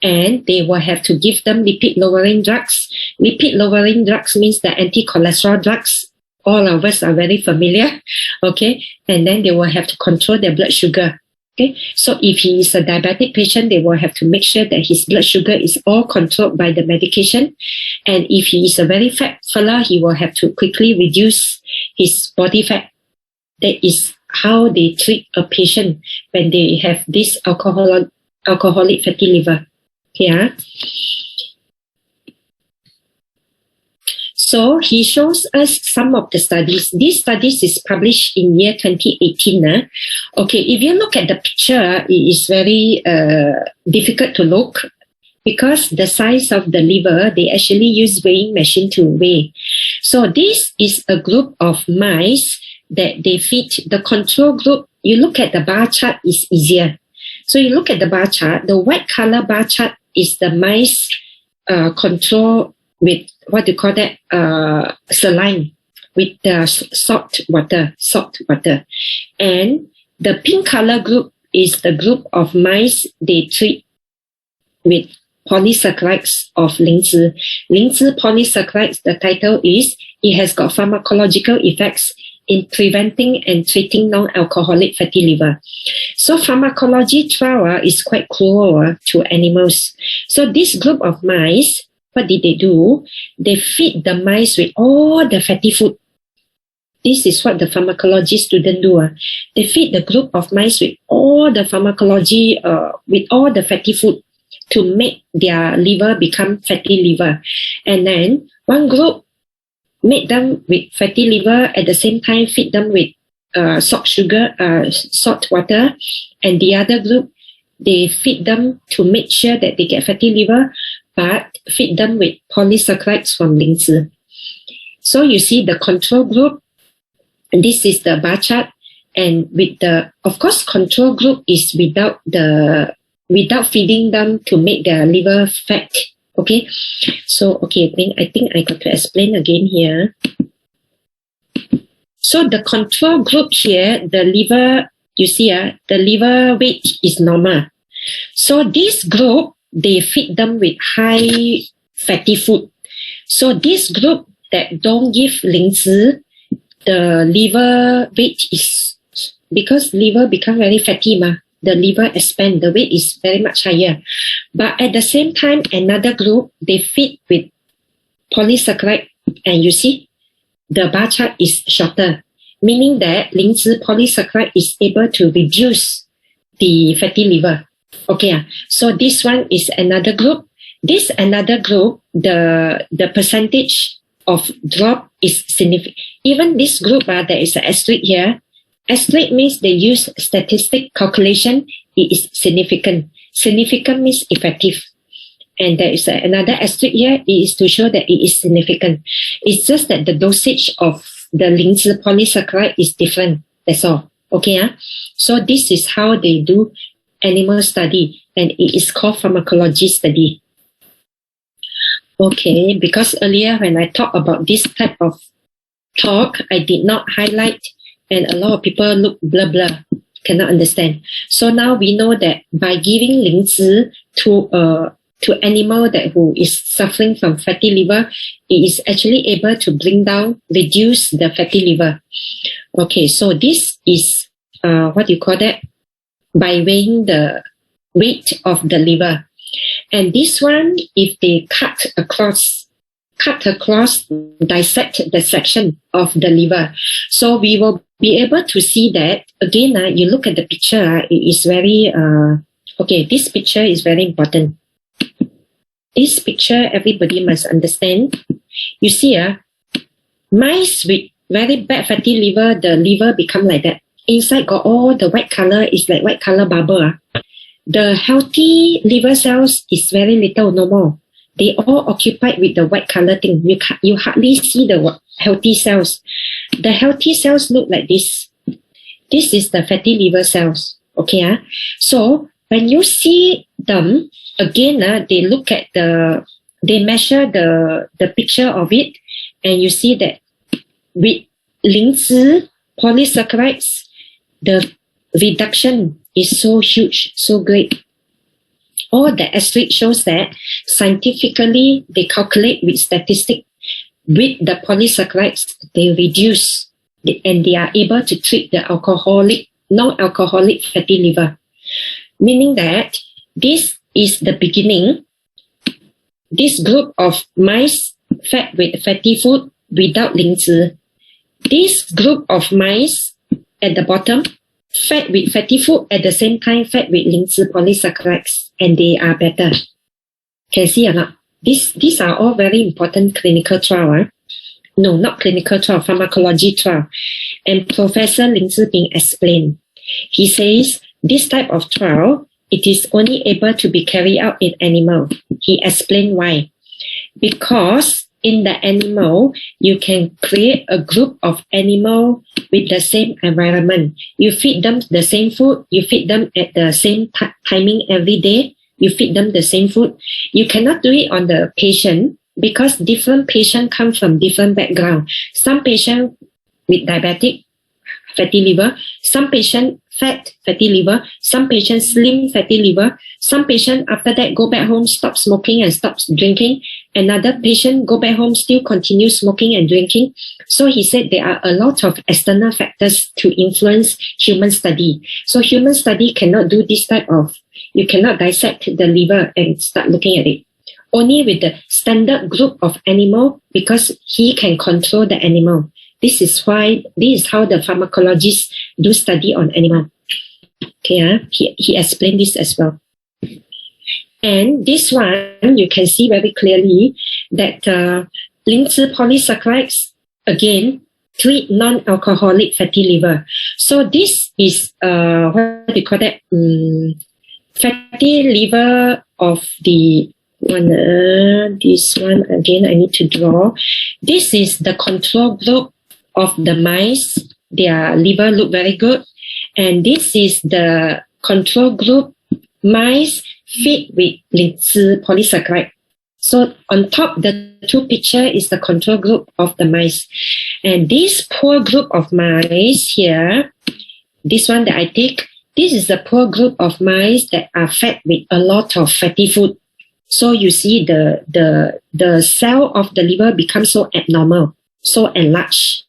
and they will have to give them lipid-lowering drugs. Lipid-lowering drugs means the anti-cholesterol drugs. All of us are very familiar, okay? And then they will have to control their blood sugar, okay? So if he is a diabetic patient, they will have to make sure that his blood sugar is all controlled by the medication. And if he is a very fat fella, he will have to quickly reduce his body fat. That is how they treat a patient when they have this alcoholic fatty liver. Okay, So he shows us some of the studies. These studies is published in year 2018. Okay, if you look at the picture, it is very difficult to look because the size of the liver, they actually use weighing machine to weigh. So this is a group of mice that they feed. The control group, you look at the bar chart is easier. So you look at the bar chart, the white color bar chart is the mice control with what do you call that, saline, with the salt water. And the pink color group is the group of mice they treat with polysaccharides of Lingzhi. Lingzhi polysaccharides, the title is, it has got pharmacological effects in preventing and treating non-alcoholic fatty liver. So pharmacology trial is quite cruel to animals. So this group of mice, what did they do? They feed the mice with all the fatty food. This is what the pharmacology students do. They feed the group of mice with all the pharmacology, with all the fatty food to make their liver become fatty liver. And then one group made them with fatty liver, at the same time feed them with salt water, and the other group, they feed them to make sure that they get fatty liver, but feed them with polysaccharides from Lingzhi. So you see the control group, this is the bar chart, and with the, of course, control group is without feeding them to make their liver fat. Okay, so okay, I think I got to explain again here. So the control group here, the liver, you see, the liver weight is normal. So this group, they feed them with high fatty food. So this group that don't give Lingzhi, the liver weight is, because liver become very fatty, the liver expand, the weight is very much higher. But at the same time, another group, they feed with polysaccharide, and you see, the bar chart is shorter, meaning that Lingzhi polysaccharide is able to reduce the fatty liver. Okay, so this one is another group. This another group, the percentage of drop is significant. Even this group, there is an asterisk here. Asterisk means they use statistic calculation. It is significant. Significant means effective. And there is another asterisk here. It is to show that it is significant. It's just that the dosage of the Lingzhi polysaccharide is different. That's all. Okay. So this is how they do animal study, and it is called pharmacology study. Okay, because earlier when I talked about this type of talk, I did not highlight, and a lot of people look blah blah, cannot understand. So now we know that by giving Lingzhi to animal that who is suffering from fatty liver, it is actually able to reduce the fatty liver. Okay, so this is what you call that? By weighing the weight of the liver. And this one, if they cut across, dissect the section of the liver. So we will be able to see that, again, you look at the picture, it is very, okay, this picture is very important. This picture, everybody must understand. You see, mice with very bad fatty liver, the liver become like that. Inside got all the white color, is like white color bubble. The healthy liver cells is very little, no more. They all occupied with the white color thing. You hardly see the healthy cells. The healthy cells look like this. This is the fatty liver cells. Okay. So when you see them, again, they look at they measure the picture of it, and you see that with Lingzhi polysaccharides, the reduction is so huge, so great. All the asterisk shows that scientifically they calculate with statistics, with the polysaccharides, they reduce and they are able to treat the non-alcoholic fatty liver. Meaning that this is the beginning. This group of mice fed with fatty food without Lingzhi. This group of mice at the bottom fed with fatty food, at the same time fed with Lingzhi polysaccharides, and they are better. Can see or not? These are all very important clinical trial. No, not clinical trial, pharmacology trial. And Professor Lingzhi Ping explained. He says this type of trial, it is only able to be carried out in animal. He explained why. Because in the animal, you can create a group of animal with the same environment. You feed them the same food. You feed them at the same timing every day. You feed them the same food. You cannot do it on the patient because different patients come from different background. Some patients with diabetic fatty liver, some patients fat fatty liver, some patients slim fatty liver, some patient after that go back home, stop smoking and stop drinking. Another patient go back home, still continue smoking and drinking. So he said there are a lot of external factors to influence human study. So human study cannot do this type of, you cannot dissect the liver and start looking at it. Only with the standard group of animal, because he can control the animal. This is how the pharmacologists do study on animal. Okay, he explained this as well. And this one, you can see very clearly that Lingzhi polysaccharides, again, treat non-alcoholic fatty liver. So this is, what do you call that? Fatty liver of the this one again, I need to draw. This is the control group of the mice. Their liver look very good. And this is the control group mice feed with Lingzhi polysaccharide. So on top, the two picture is the control group of the mice. And this poor group of mice here, this one that I take, this is the poor group of mice that are fed with a lot of fatty food. So you see the cell of the liver becomes so abnormal, so enlarged.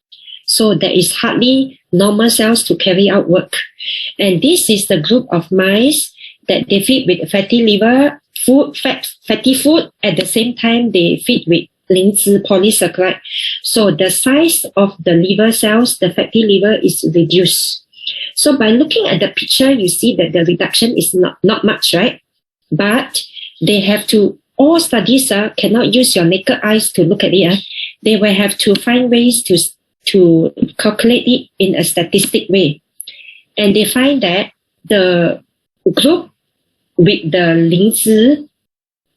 So there is hardly normal cells to carry out work. And this is the group of mice that they feed with fatty liver, fatty food. At the same time, they feed with Lingzhi polysaccharide. So the size of the liver cells, the fatty liver, is reduced. So by looking at the picture, you see that the reduction is not much, right? But they have to, all studies cannot use your naked eyes to look at it. They will have to find ways to calculate it in a statistic way. And they find that the group with the Lingzhi,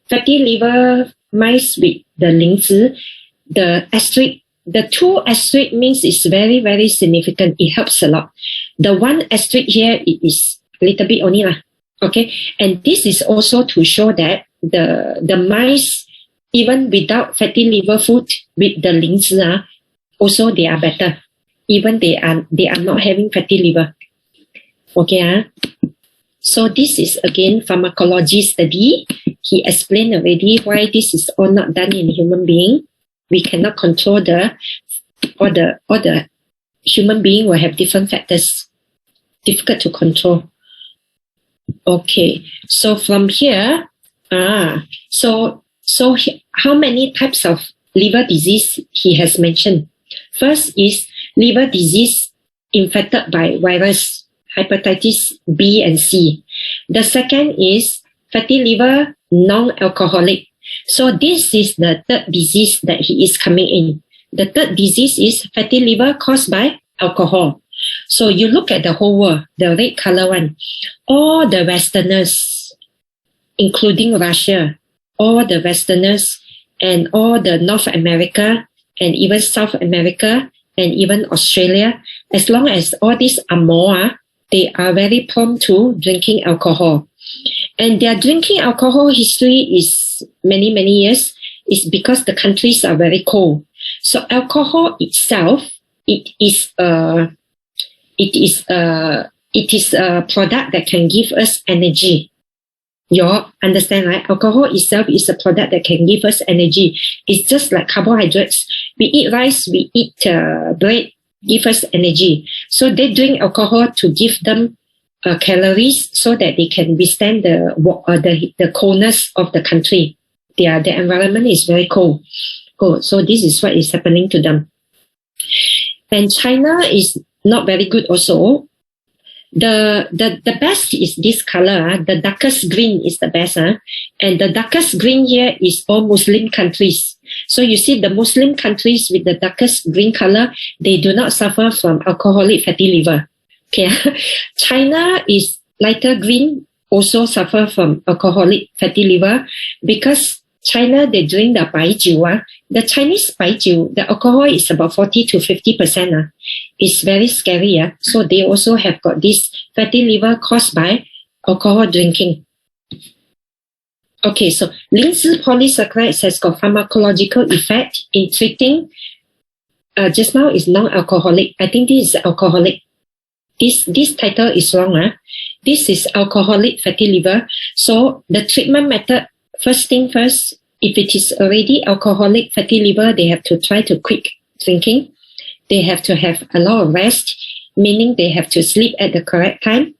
fatty liver mice with the Lingzhi, the asterisk, the two asterisk means it's very, very significant. It helps a lot. The one asterisk here, it is a little bit only. Okay, and this is also to show that the mice, even without fatty liver food with the Lingzhi, also they are better. Even they are not having fatty liver. Okay, so this is again pharmacology study. He explained already why this is all not done in human being. We cannot control all the human being will have different factors, difficult to control. Okay, so from here, so how many types of liver disease he has mentioned? First is liver disease infected by virus, hepatitis B and C. The second is fatty liver non-alcoholic. So this is the third disease that he is coming in. The third disease is fatty liver caused by alcohol. So you look at the whole world, the red color one, all the Westerners, including Russia, all the Westerners and all the North America and even South America and even Australia, as long as all these are more, they are very prone to drinking alcohol. And their drinking alcohol history is many, many years. It's because the countries are very cold. So alcohol itself, it is a product that can give us energy. You understand, right? Alcohol itself is a product that can give us energy. It's just like carbohydrates. We eat rice, we eat bread, give us energy. So they drink alcohol to give them calories so that they can withstand the coldness of the country. The environment is very cold. So this is what is happening to them. And China is not very good also. The best is this color. The darkest green is the best. And the darkest green here is all Muslim countries. So you see the Muslim countries with the darkest green color, they do not suffer from alcoholic fatty liver. Okay. China is lighter green, also suffer from alcoholic fatty liver because China, they drink the baijiu. The Chinese baijiu, the alcohol is about 40 to 50%. It's very scary. So they also have got this fatty liver caused by alcohol drinking. Okay, so Lingzhi polysaccharides has got pharmacological effect in treating, just now is non-alcoholic. I think this is alcoholic. This title is wrong. This is alcoholic fatty liver. So the treatment method, first thing first, if it is already alcoholic fatty liver, they have to try to quit drinking. They have to have a lot of rest, meaning they have to sleep at the correct time,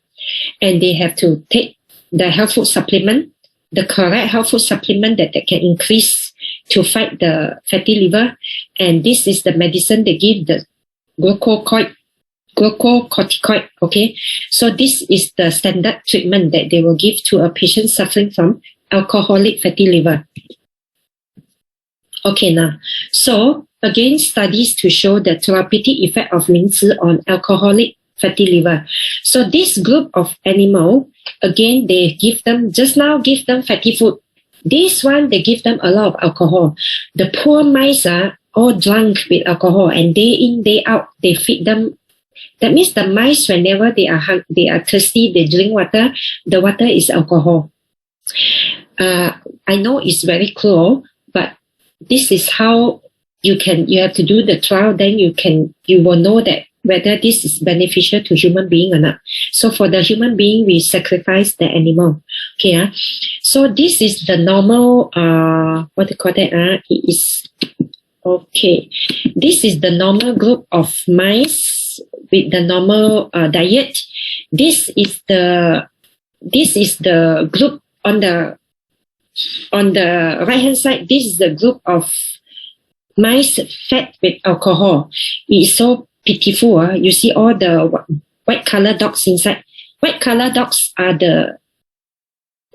and they have to take the health food supplement, the correct health food supplement that can increase to fight the fatty liver. And this is the medicine they give, the glucocorticoid. Okay, so this is the standard treatment that they will give to a patient suffering from alcoholic fatty liver. Okay, now, so again, studies to show the therapeutic effect of Lingzhi on alcoholic fatty liver. So this group of animal, again, they give them, just now give them fatty food. This one, they give them a lot of alcohol. The poor mice are all drunk with alcohol, and day in, day out, they feed them. That means the mice, whenever they are thirsty, they drink water. The water is alcohol. I know it's very cruel, but this is how you have to do the trial. Then you will know that whether this is beneficial to human being or not. So for the human being, we sacrifice the animal. Okay, so this is the normal, what do you call that? It is, okay. This is the normal group of mice with the normal diet. This is the group on the right hand side. This is the group of mice fed with alcohol. It is so pitiful. You see all the white color dots inside. White color dots are the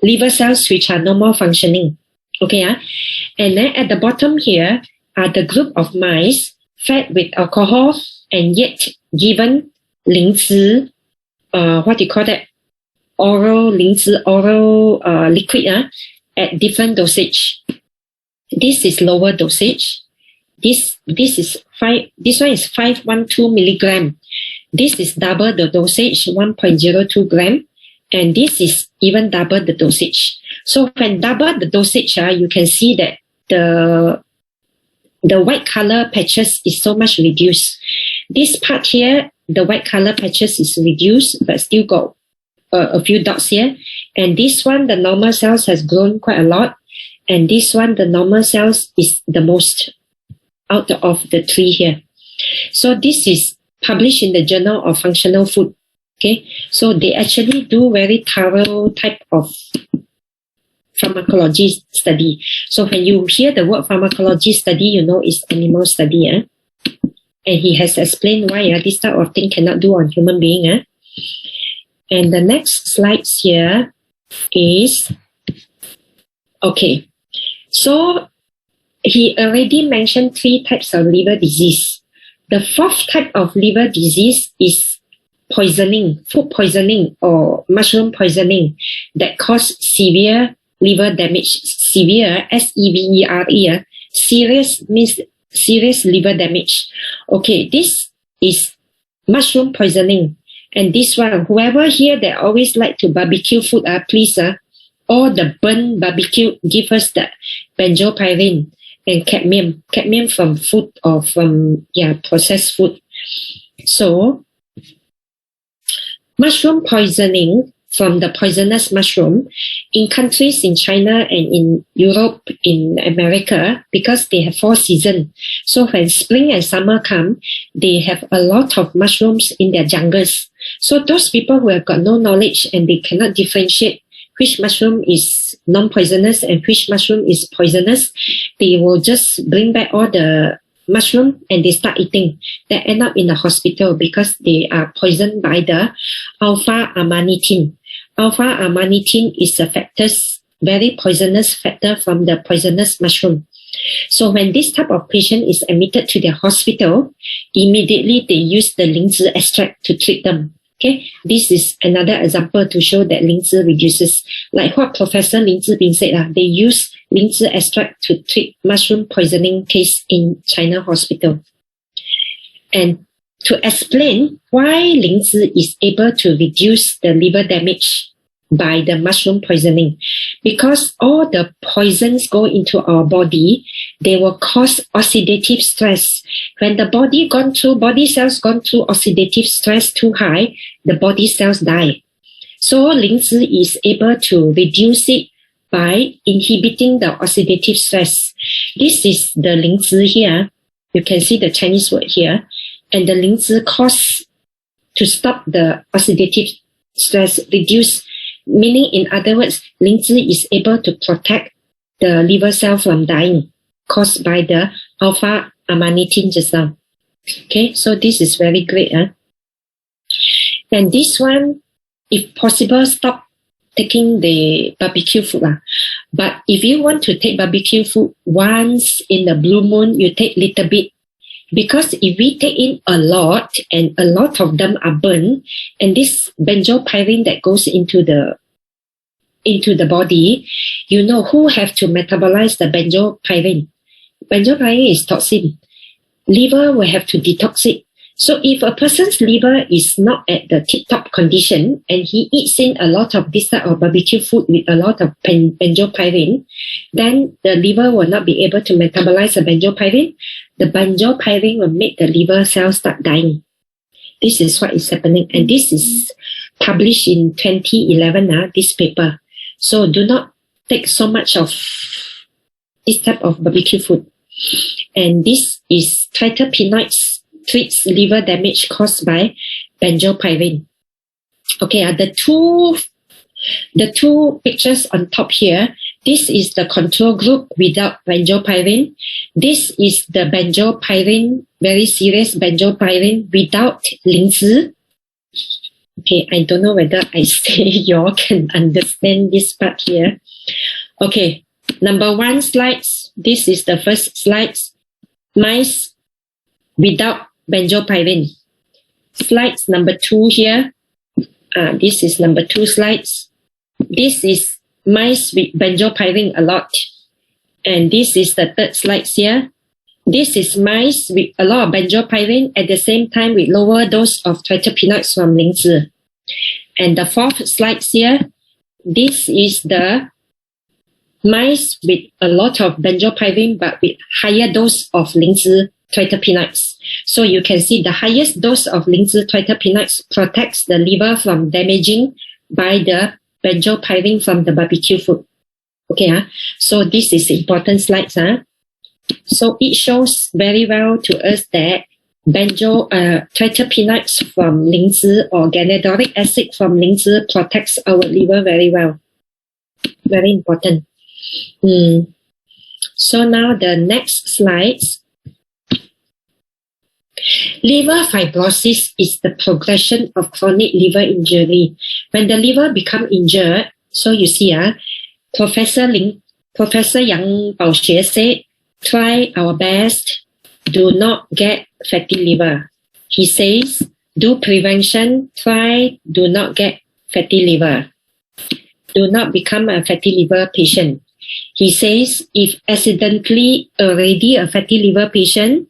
liver cells which are no more functioning. Okay, and then at the bottom here are the group of mice fed with alcohol and yet given Lingzhi, what do you call that? Lingzhi oral liquid at different dosage. This is lower dosage. This one is 512 milligram. This is double the dosage, 1.02 gram, and this is even double the dosage. So when double the dosage, you can see that the white color patches is so much reduced. This part here, the white color patches is reduced, but still got a few dots here. And this one, the normal cells has grown quite a lot. And this one, the normal cells is the most out of the three here. So this is published in the Journal of Functional Food. Okay, so they actually do very thorough type of pharmacology study. So when you hear the word pharmacology study, you know it's animal study. And he has explained why this type of thing cannot do on human being. And the next slides here is, okay, so he already mentioned 3 types of liver disease. The 4th type of liver disease is poisoning, food poisoning or mushroom poisoning that cause severe liver damage. Severe, S-E-V-E-R-E, serious means serious liver damage. Okay, this is mushroom poisoning. And this one, whoever here that always like to barbecue food, please, all the burnt barbecue, give us the benzopyrene and cadmium from food or from processed food. So mushroom poisoning from the poisonous mushroom in countries in China and in Europe, in America, because they have 4 seasons. So when spring and summer come, they have a lot of mushrooms in their jungles. So those people who have got no knowledge and they cannot differentiate which mushroom is non-poisonous and which mushroom is poisonous, they will just bring back all the mushroom and they start eating. They end up in the hospital because they are poisoned by the alpha-amanitin. Alpha-amanitin is a very poisonous factor from the poisonous mushroom. So when this type of patient is admitted to the hospital, immediately they use the Lingzhi extract to treat them. Okay, this is another example to show that Lingzhi reduces. Like what Professor Lingzhi Bing said, they use Lingzhi extract to treat mushroom poisoning case in China hospital. And to explain why Lingzhi is able to reduce the liver damage by the mushroom poisoning, because all the poisons go into our body, they will cause oxidative stress. When the body cells gone through oxidative stress too high, the body cells die. So Lingzhi is able to reduce it by inhibiting the oxidative stress. This is the Lingzhi here. You can see the Chinese word here. And the Lingzhi cause to stop the oxidative stress, reduce, meaning in other words, Lingzhi is able to protect the liver cell from dying caused by the alpha amanitin just now. Okay, so this is very great. And this one, if possible, stop taking the barbecue food. But if you want to take barbecue food once in the blue moon, you take little bit. Because if we take in a lot and a lot of them are burned, and this benzopyrene that goes into the body, you know who have to metabolize the benzopyrene. Benzopyrene is toxin. Liver will have to detox it. So if a person's liver is not at the tip-top condition and he eats in a lot of this type of barbecue food with a lot of benzopyrene, then the liver will not be able to metabolize the benzopyrene. The benzopyrene will make the liver cells start dying. This is what is happening. And this is published in 2011, this paper. So do not take so much of this type of barbecue food. And this is triterpenoids treats liver damage caused by benzopyrene. Okay, the two pictures on top here, this is the control group without benzopyrene. This is the benzopyrene, very serious benzopyrene without Lingzhi. Okay, I don't know whether I say you all can understand this part here. Okay, number 1 slides. This is the first slides. Mice without benzopyrene. Slides number 2 here. This is number 2 slides. This is mice with benzopyrene a lot. And this is the third slides here. This is mice with a lot of benzopyrene at the same time with lower dose of triterpenoids from Lingzhi. And the fourth slides here, this is the mice with a lot of benzopyrene but with higher dose of Lingzhi triterpenoids. So you can see the highest dose of Lingzhi triterpenoids protects the liver from damaging by the benzopyrene from the barbecue food. Okay, so this is important slides. So it shows very well to us that triterpenoids from Lingzhi or ganidoric acid from Lingzhi protects our liver very well. Very important. So now the next slides. Liver fibrosis is the progression of chronic liver injury. When the liver become injured, so you see, Professor Yang Baoxue said, try our best, do not get fatty liver. He says, do prevention, do not get fatty liver. Do not become a fatty liver patient. He says, if accidentally already a fatty liver patient,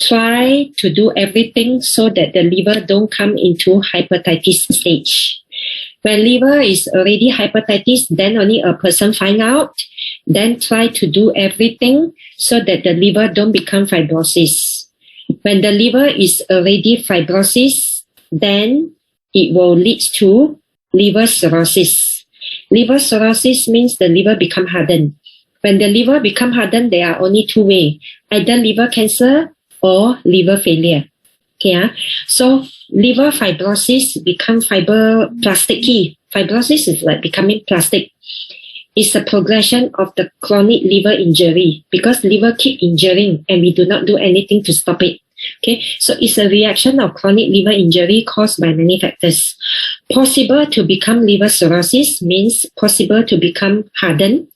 try to do everything so that the liver don't come into hepatitis stage. When liver is already hepatitis, then only a person find out. Then try to do everything so that the liver don't become fibrosis. When the liver is already fibrosis, then it will lead to liver cirrhosis. Liver cirrhosis means the liver become hardened. When the liver become hardened, there are only 2 ways, either liver cancer or liver failure. Okay, so liver fibrosis become fibroblastic. Fibrosis is like becoming plastic. It's a progression of the chronic liver injury because liver keep injuring and we do not do anything to stop it. Okay, so it's a reaction of chronic liver injury caused by many factors. Possible to become liver cirrhosis means possible to become hardened.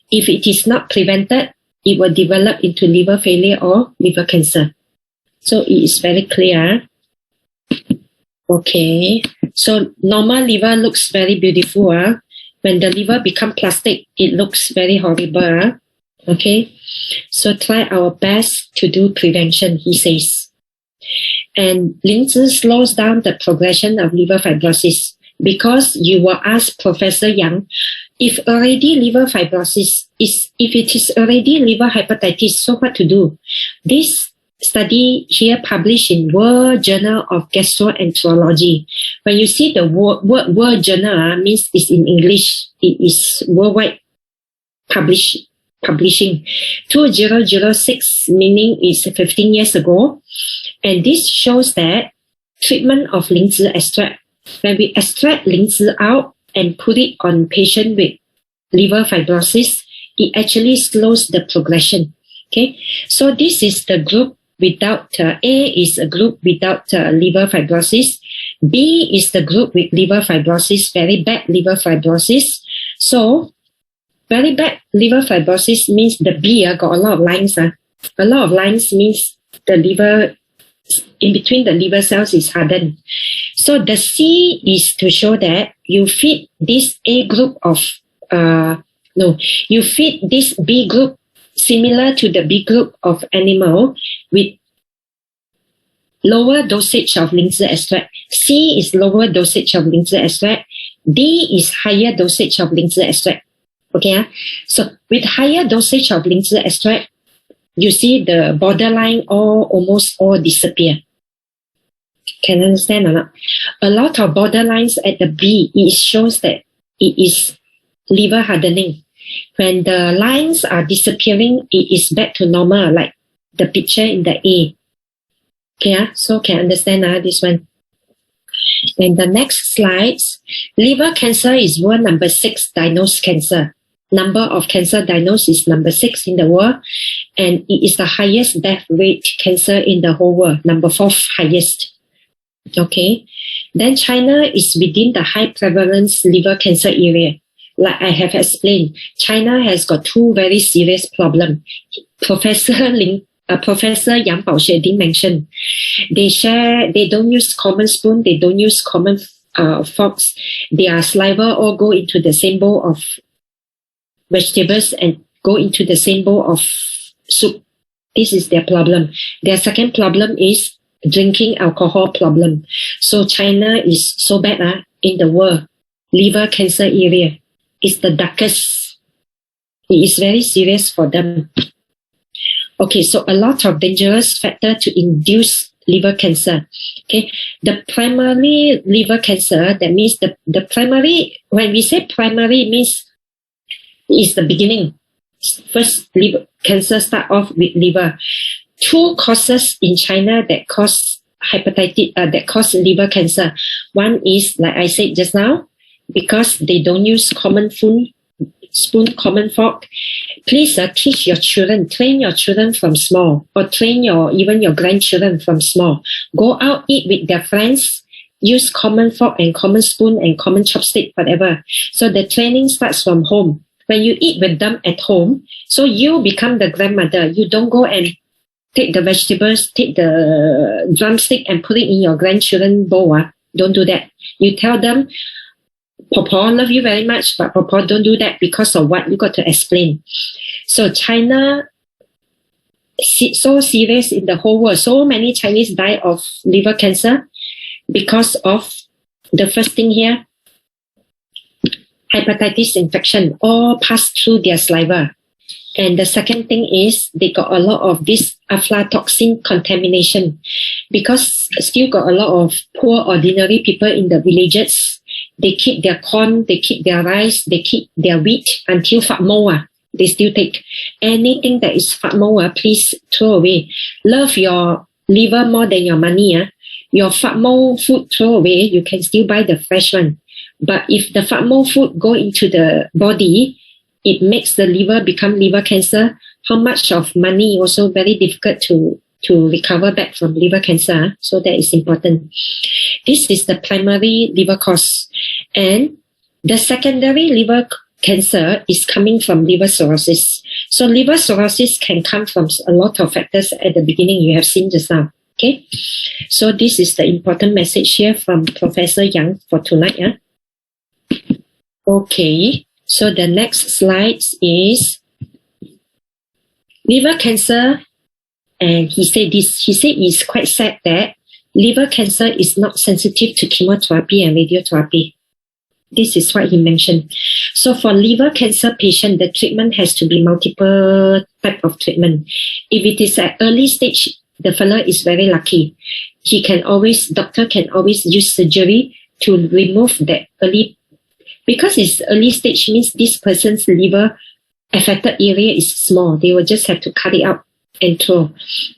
If it is not prevented, it will develop into liver failure or liver cancer. So it is very clear. Okay, so normal liver looks very beautiful. When the liver become plastic, it looks very horrible. Okay, so try our best to do prevention, he says. And Lingzhi slows down the progression of liver fibrosis because you will ask Professor Yang, If already liver fibrosis if it is already liver hepatitis, so what to do? This study here published in World Journal of Gastroenterology. When you see the word World Journal, means it's in English. It is worldwide publishing. 2006, meaning it's 15 years ago. And this shows that treatment of Lingzhi extract, when we extract Lingzhi out and put it on patient with liver fibrosis, it actually slows the progression. Okay, so this is the group without, A is a group without liver fibrosis. B is the group with liver fibrosis, very bad liver fibrosis. So, very bad liver fibrosis means the B got a lot of lines. A lot of lines means the liver, in between the liver cells is hardened. So the C is to show that you feed this A group of, you feed this B group similar to the B group of animal with lower dosage of Lingzhi extract. C is lower dosage of Lingzhi extract. D is higher dosage of Lingzhi extract. Okay, so with higher dosage of Lingzhi extract, you see the borderline almost all disappear. Can you understand or not? A lot of borderlines at the B, it shows that it is liver hardening. When the lines are disappearing, it is back to normal, like the picture in the A. Okay, so can you understand this one? And the next slides, liver cancer is world number 6 diagnosed cancer. Number of cancer diagnosed is number 6 in the world, and it is the highest death rate cancer in the whole world, number 4th highest. Okay, then China is within the high prevalence liver cancer area. Like I have explained, China has got 2 very serious problems. Professor Yang Baoxue didn't mention. They don't use common spoon, they don't use common forks. Their saliva all go into the same bowl of vegetables and go into the same bowl of soup. This is their problem. Their second problem is drinking alcohol problem. So China is so bad in the world. Liver cancer area is the darkest. It is very serious for them. Okay, so a lot of dangerous factor to induce liver cancer. Okay, the primary liver cancer, that means the primary, when we say primary, means is the beginning. First, liver cancer start off with liver. 2 causes in China that cause hepatitis, that cause liver cancer. One is, like I said just now, because they don't use common spoon, common fork. Please teach your children, train your children from small, or train even your grandchildren from small. Go out, eat with their friends, use common fork and common spoon and common chopstick, whatever. So the training starts from home. When you eat with them at home, so you become the grandmother. You don't go and take the vegetables, take the drumstick and put it in your grandchildren's bowl. Don't do that. You tell them, Papa love you very much, but Papa don't do that because of what? You got to explain. So China, so serious in the whole world. So many Chinese die of liver cancer because of the first thing here, hepatitis infection, all pass through their saliva. And the second thing is they got a lot of this aflatoxin contamination because still got a lot of poor ordinary people in the villages. They keep their corn, they keep their rice, they keep their wheat until fatmo. They still take anything that is fatmo, please throw away. Love your liver more than your money. Your fatmo food throw away, you can still buy the fresh one. But if the fatmo food go into the body, it makes the liver become liver cancer. How much of money also very difficult to recover back from liver cancer. So that is important. This is the primary liver cause. And the secondary liver cancer is coming from liver cirrhosis. So liver cirrhosis can come from a lot of factors at the beginning you have seen just now. Okay. So this is the important message here from Professor Yang for tonight. Okay. So the next slide is liver cancer. And he said it's quite sad that liver cancer is not sensitive to chemotherapy and radiotherapy. This is what he mentioned. So for liver cancer patient, the treatment has to be multiple type of treatment. If it is at early stage, the fellow is very lucky. Doctor can always use surgery to remove that early, because it's early stage means this person's liver affected area is small. They will just have to cut it out and throw.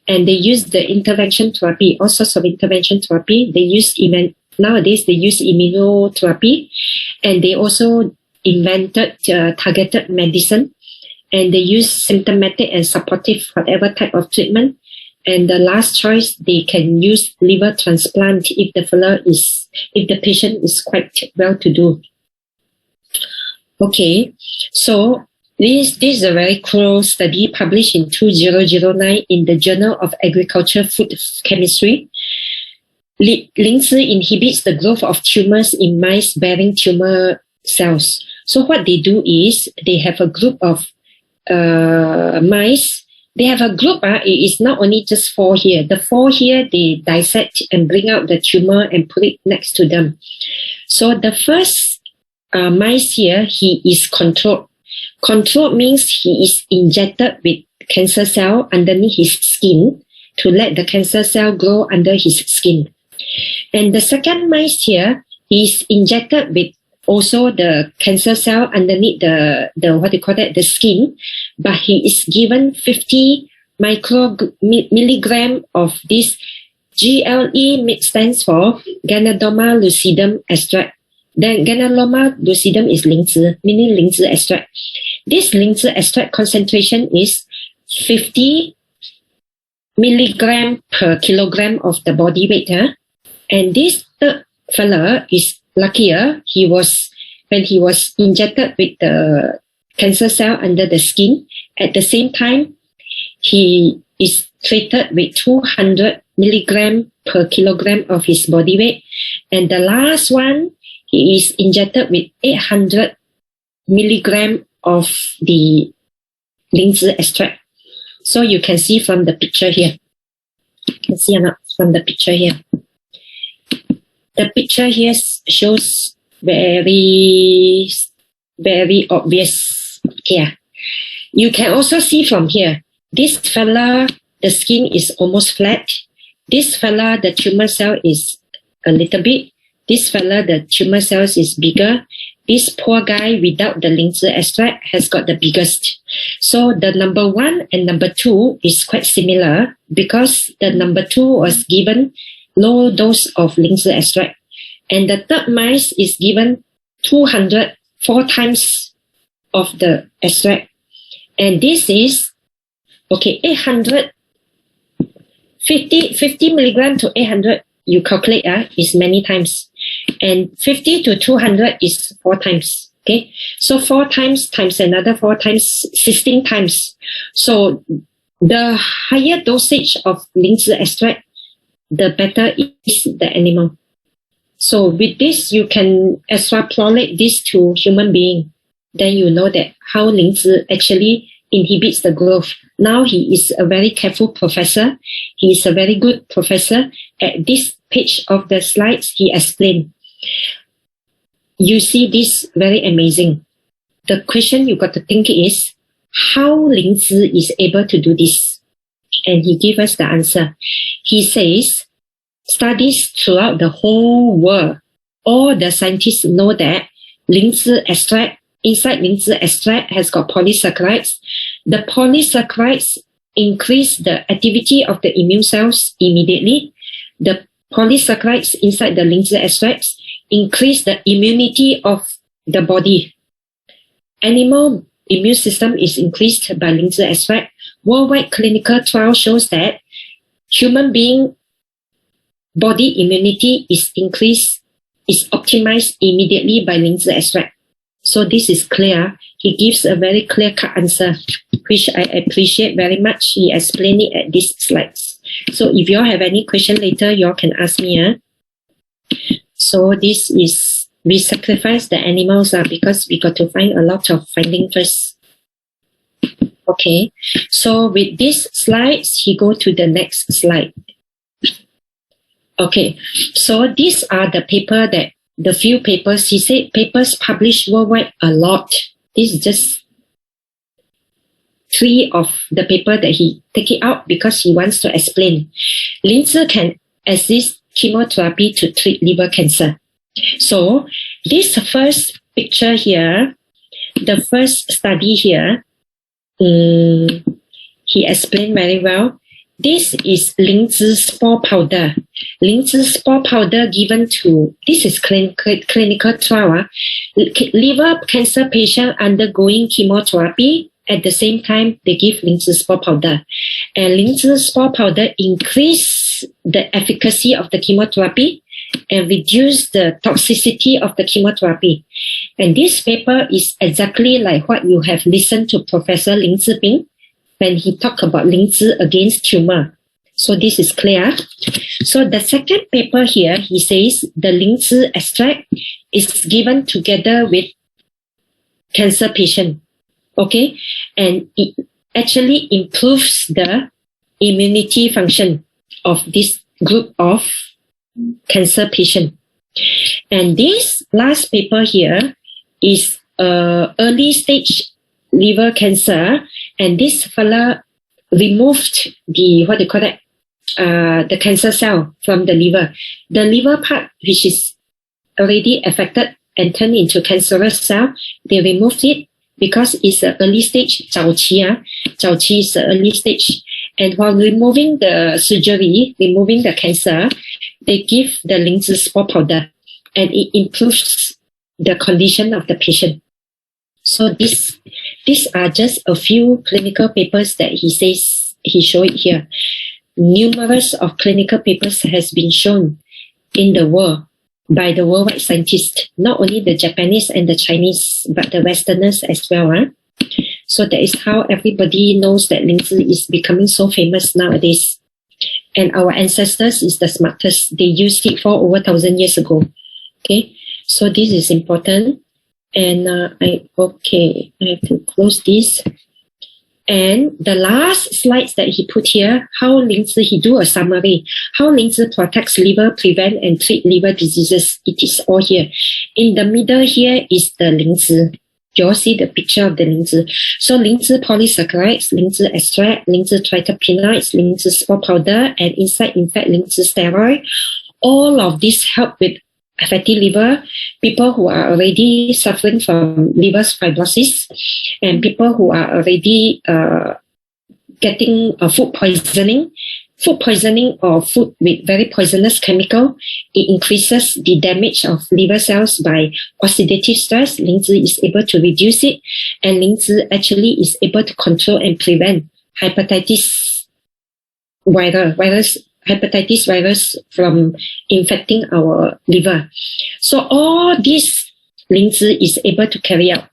And they use the intervention therapy, all sorts of intervention therapy. Nowadays they use immunotherapy, and they also invented targeted medicine, and they use symptomatic and supportive whatever type of treatment. And the last choice, they can use liver transplant if the patient is quite well-to-do. Okay, so this is a very cool study published in 2009 in the Journal of Agriculture Food Chemistry. Lingzhi inhibits the growth of tumors in mice bearing tumor cells. So what they do is they have a group of mice. They have a group, it is not only just 4 here. The 4 here, they dissect and bring out the tumor and put it next to them. So the first mice here, he is controlled. Controlled means he is injected with cancer cell underneath his skin to let the cancer cell grow under his skin. And the second mice here is injected with also the cancer cell underneath the skin, but he is given 50 milligram of this GLE, stands for Ganoderma lucidum extract. Then Ganoderma lucidum is Lingzhi, meaning Lingzhi extract. This Lingzhi extract concentration is 50 milligram per kilogram of the body weight. And this third fella is luckier. When he was injected with the cancer cell under the skin, at the same time, he is treated with 200 milligram per kilogram of his body weight. And the last one, he is injected with 800 milligram of the Lingzhi extract. So you can see from the picture here. You can see or not from the picture here. The picture here shows very, very obvious here. You can also see from here, this fella, the skin is almost flat. This fella, the tumor cell is a little bit. This fella, the tumor cells is bigger. This poor guy without the Lingzhi extract has got the biggest. So the number 1 and number 2 is quite similar, because the number 2 was given low dose of Lingzhi extract. And the third mice is given 4 times of the extract. And this is, 50 milligram to 800, you calculate, is many times. And 50 to 200 is 4 times. Okay, so 4 times another 4 times, 16 times. So the higher dosage of Lingzhi extract, the better is the animal. So with this, you can extrapolate this to human being. Then you know that how Lingzhi actually inhibits the growth. Now he is a very careful professor. He is a very good professor. At this page of the slides, he explained. You see this very amazing. The question you got to think is, how Lingzhi is able to do this? And he gave us the answer. He says, studies throughout the whole world, all the scientists know that Lingzhi extract, inside Lingzhi extract has got polysaccharides. The polysaccharides increase the activity of the immune cells immediately. The polysaccharides inside the Lingzhi extracts increase the immunity of the body. Animal immune system is increased by Lingzhi extract. Worldwide clinical trial shows that human being body immunity is increased, is optimized immediately by Lingzhi extract. So this is clear. He gives a very clear-cut answer, which I appreciate very much. He explained it at these slides. So if you all have any question later, you all can ask me. So this is, we sacrifice the animals because we got to find a lot of finding first. Okay, so with these slides, he go to the next slide. Okay, so these are the paper that the few papers. He said papers published worldwide a lot. This is just 3 of the paper that he take it out because he wants to explain. Lingzhi can assist chemotherapy to treat liver cancer. So this first picture here, the first study here, he explained very well. This is Lingzhi spore powder. Lingzhi spore powder given to, this is clinical trial. Liver cancer patient undergoing chemotherapy. At the same time, they give Lingzhi spore powder. And Lingzhi spore powder increase the efficacy of the chemotherapy and reduce the toxicity of the chemotherapy. And this paper is exactly like what you have listened to Professor Lingzhi Ping when he talked about Lingzhi against tumor. So this is clear. So the second paper here, he says the Lingzhi extract is given together with cancer patient. Okay, and it actually improves the immunity function of this group of cancer patient. And this last paper here is early stage liver cancer, and this fella removed the the cancer cell from the liver. The liver part which is already affected and turned into cancerous cell, they removed it because it's an early stage, 早期. 早期 is the early stage. And while removing the surgery, removing the cancer, they give the Lingzhi spore powder and it improves the condition of the patient. So these are just a few clinical papers that he says, he showed it here. Numerous of clinical papers has been shown in the world by the worldwide scientists, not only the Japanese and the Chinese, but the Westerners as well. So that is how everybody knows that Lingzhi is becoming so famous nowadays. And our ancestors is the smartest. They used it for over 1,000 years ago. Okay, so this is important. And I have to close this. And the last slides that he put here, how Lingzhi, he do a summary. How Lingzhi protects liver, prevent and treat liver diseases. It is all here. In the middle here is the Lingzhi. You all see the picture of the Lingzhi. So Lingzhi polysaccharides, Lingzhi extract, Lingzhi tritopenoids, Lingzhi spore powder, and inside, in fact, Lingzhi steroid. All of this help with fatty liver, people who are already suffering from liver fibrosis, and people who are already getting food poisoning. Food poisoning or food with very poisonous chemical, it increases the damage of liver cells by oxidative stress. Lingzhi is able to reduce it, and Lingzhi actually is able to control and prevent hepatitis virus from infecting our liver. So all this Lingzhi is able to carry out.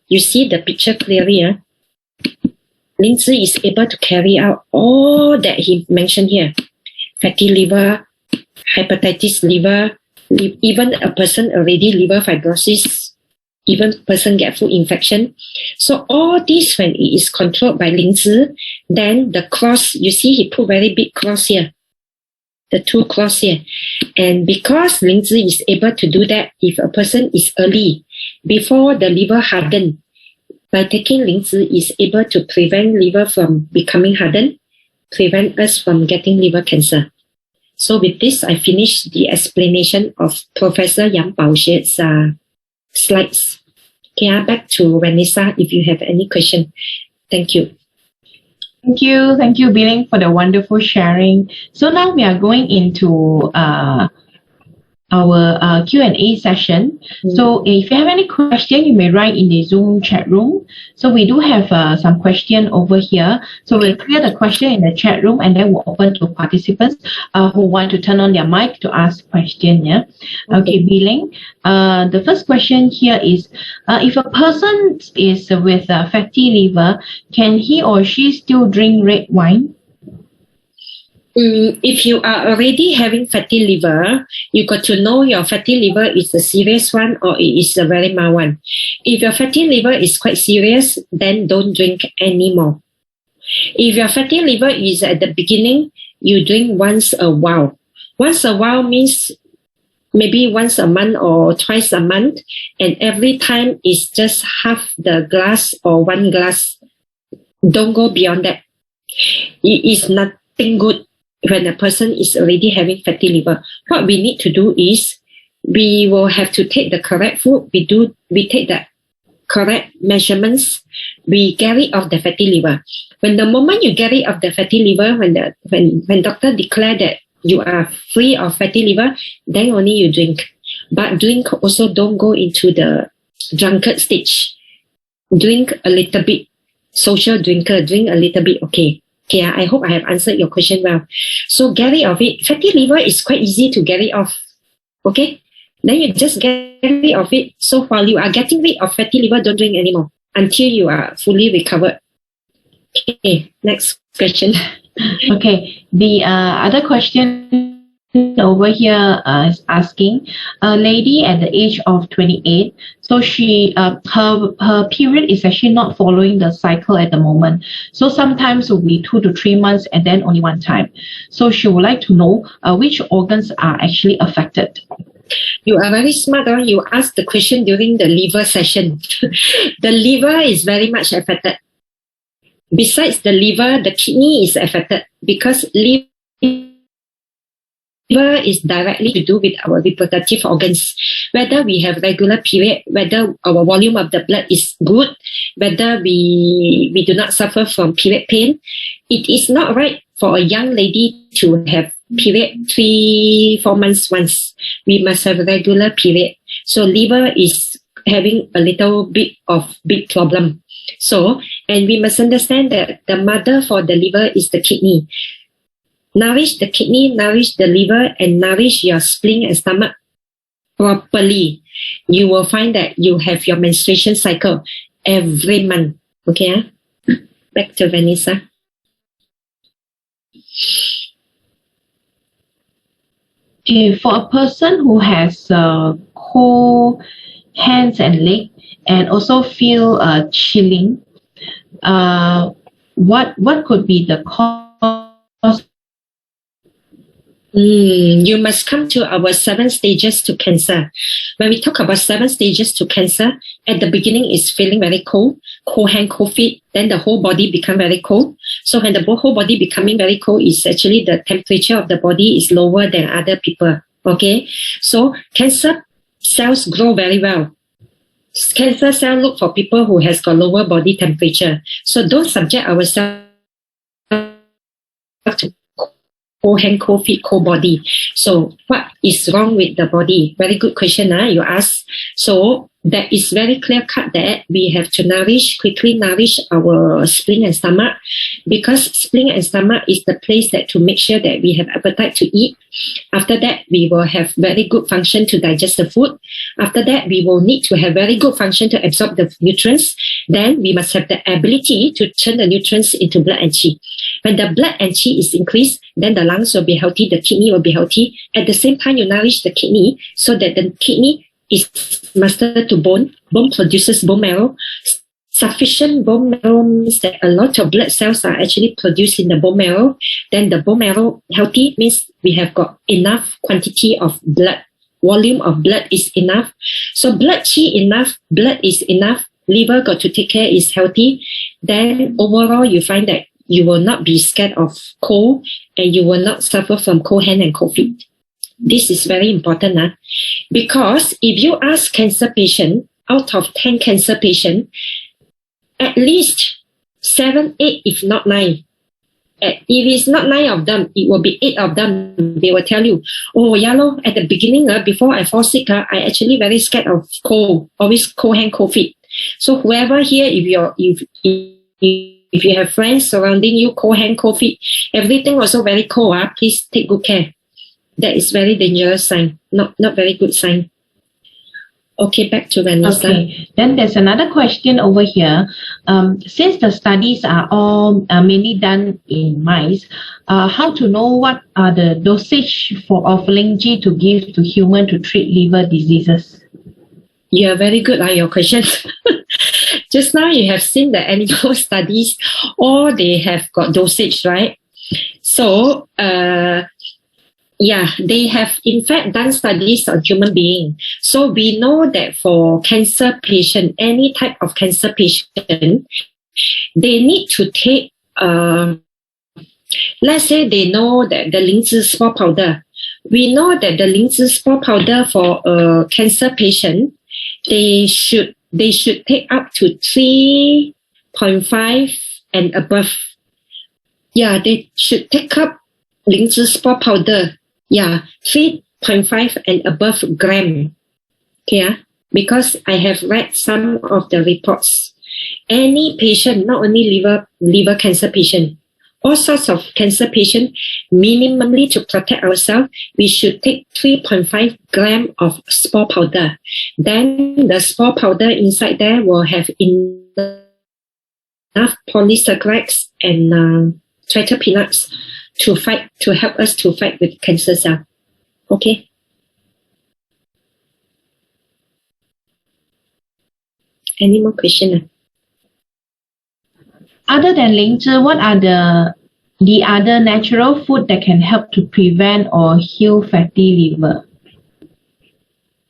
You see the picture clearly. Lingzhi is able to carry out all that he mentioned here. Fatty liver, hepatitis liver, even a person already liver fibrosis, even person get food infection. So all this, when it is controlled by Lingzhi, then the cross, you see he put very big cross here. The 2 cross here. And because Lingzhi is able to do that, if a person is early, before the liver harden, by taking Lingzhi is able to prevent liver from becoming hardened, prevent us from getting liver cancer. So with this, I finish the explanation of Professor Yang Baoxue's slides. Okay, back to Vanessa if you have any question. Thank you. Thank you, Billing, for the wonderful sharing. So now we are going into our Q&A session. So if you have any question, you may write in the Zoom chat room. So we do have some question over here. So we'll clear the question in the chat room and then we'll open to participants who want to turn on their mic to ask question. Yeah. Okay, Billing. The first question here is, if a person is with fatty liver, can he or she still drink red wine? If you are already having fatty liver, you got to know your fatty liver is a serious one or it is a very mild one. If your fatty liver is quite serious, then don't drink anymore. If your fatty liver is at the beginning, you drink once a while. Once a while means maybe once a month or twice a month, and every time is just half the glass or one glass. Don't go beyond that. It is nothing good when a person is already having fatty liver. What we need to do is we will have to take the correct food. We take the correct measurements. We get rid of the fatty liver. When the moment you get rid of the fatty liver, when doctor declare that you are free of fatty liver, then only you drink. But drink also don't go into the drunkard stage. Drink a little bit. Social drinker, drink a little bit. Okay, I hope I have answered your question well. So get rid of it. Fatty liver is quite easy to get rid of. Okay, then you just get rid of it. So while you are getting rid of fatty liver, don't drink anymore until you are fully recovered. Okay, next question. Okay, the other question over here is asking, a lady at the age of 28, so she her period is actually not following the cycle at the moment. So sometimes it will be 2 to 3 months and then only one time. So she would like to know which organs are actually affected. You are very smart. You asked the question during the liver session. The liver is very much affected. Besides the liver, the kidney is affected because liver is directly to do with our reproductive organs. Whether we have regular period, whether our volume of the blood is good, whether we do not suffer from period pain. It is not right for a young lady to have period 3-4 months once. We must have regular period. So liver is having a little bit of big problem. So, and we must understand that the mother for the liver is the kidney. Nourish the kidney, nourish the liver, and nourish your spleen and stomach properly. You will find that you have your menstruation cycle every month. Okay? Back to Vanessa. Okay, for a person who has cold hands and legs and also feel chilling, what could be the cause? You must come to our 7 stages to cancer. When we talk about 7 stages to cancer, at the beginning is feeling very cold hand, cold feet, then the whole body become very cold. So when the whole body becoming very cold, is actually the temperature of the body is lower than other people. Okay, so cancer cells grow very well. Cancer cell look for people who has got lower body temperature. So don't subject ourselves to cold hand, cold feet, cold body. So what is wrong with the body? Very good question you ask. So that is very clear cut that we have to quickly nourish our spleen and stomach, because spleen and stomach is the place that to make sure that we have appetite to eat. After that, we will have very good function to digest the food. After that, we will need to have very good function to absorb the nutrients. Then we must have the ability to turn the nutrients into blood and qi. When the blood and qi is increased, then the lungs will be healthy, the kidney will be healthy. At the same time, you nourish the kidney so that the kidney is master to bone. Bone produces bone marrow. Sufficient bone marrow means that a lot of blood cells are actually produced in the bone marrow. Then the bone marrow healthy means we have got enough quantity of blood. Volume of blood is enough. So blood qi enough, blood is enough, liver got to take care is healthy. Then overall you find that you will not be scared of cold and you will not suffer from cold hand and cold feet. This is very important. Because if you ask cancer patient, out of 10 cancer patients, at least 7, 8, if not 9. If it's not 9 of them, it will be 8 of them. They will tell you, oh, yeah, at the beginning, before I fall sick, I actually very scared of cold, always cold hand, cold feet. So whoever here, if you have friends surrounding you, cold hand, cold feet, everything also very cold, please take good care. That is very dangerous sign, not very good sign. Okay, back to Vanessa. Okay, then there's another question over here. Since the studies are all mainly done in mice, how to know what are the dosage of Lingzhi to give to human to treat liver diseases? You are very good at your questions. Just now you have seen the animal studies, all they have got dosage, right? So Yeah, they have in fact done studies on human being. So we know that for cancer patient, any type of cancer patient, they need to take, let's say they know that the Lingzhi spore powder. We know that the Lingzhi spore powder for a cancer patient, they should take up to 3.5 and above. Yeah, they should take up Lingzhi spore powder. Yeah, 3.5 and above gram. Yeah, because I have read some of the reports. Any patient, not only liver cancer patient, all sorts of cancer patient, minimally to protect ourselves, we should take 3.5 gram of spore powder. Then the spore powder inside there will have enough polysaccharides and terpenes to help us to fight with cancer cell. Okay. Any more questions? Other than Lingzhi, what are the other natural food that can help to prevent or heal fatty liver?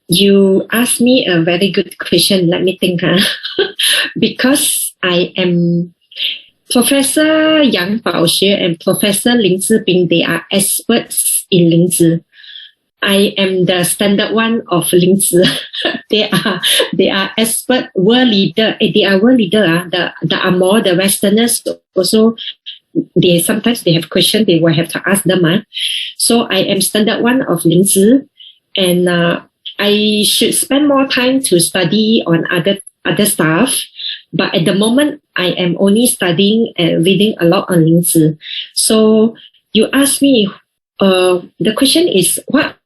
You asked me a very good question. Let me think. Because I am Professor Yang Baoxue and Professor Lingzhi Bing, they are experts in Lingzhi. I am the standard one of Lingzhi. They are expert world leader. They are world leader. The Amor, the Westerners also, sometimes they have questions, they will have to ask them. So I am standard one of Lingzhi, and I should spend more time to study on other stuff. But at the moment, I am only studying and reading a lot on Lingzhi. So you ask me, the question is, what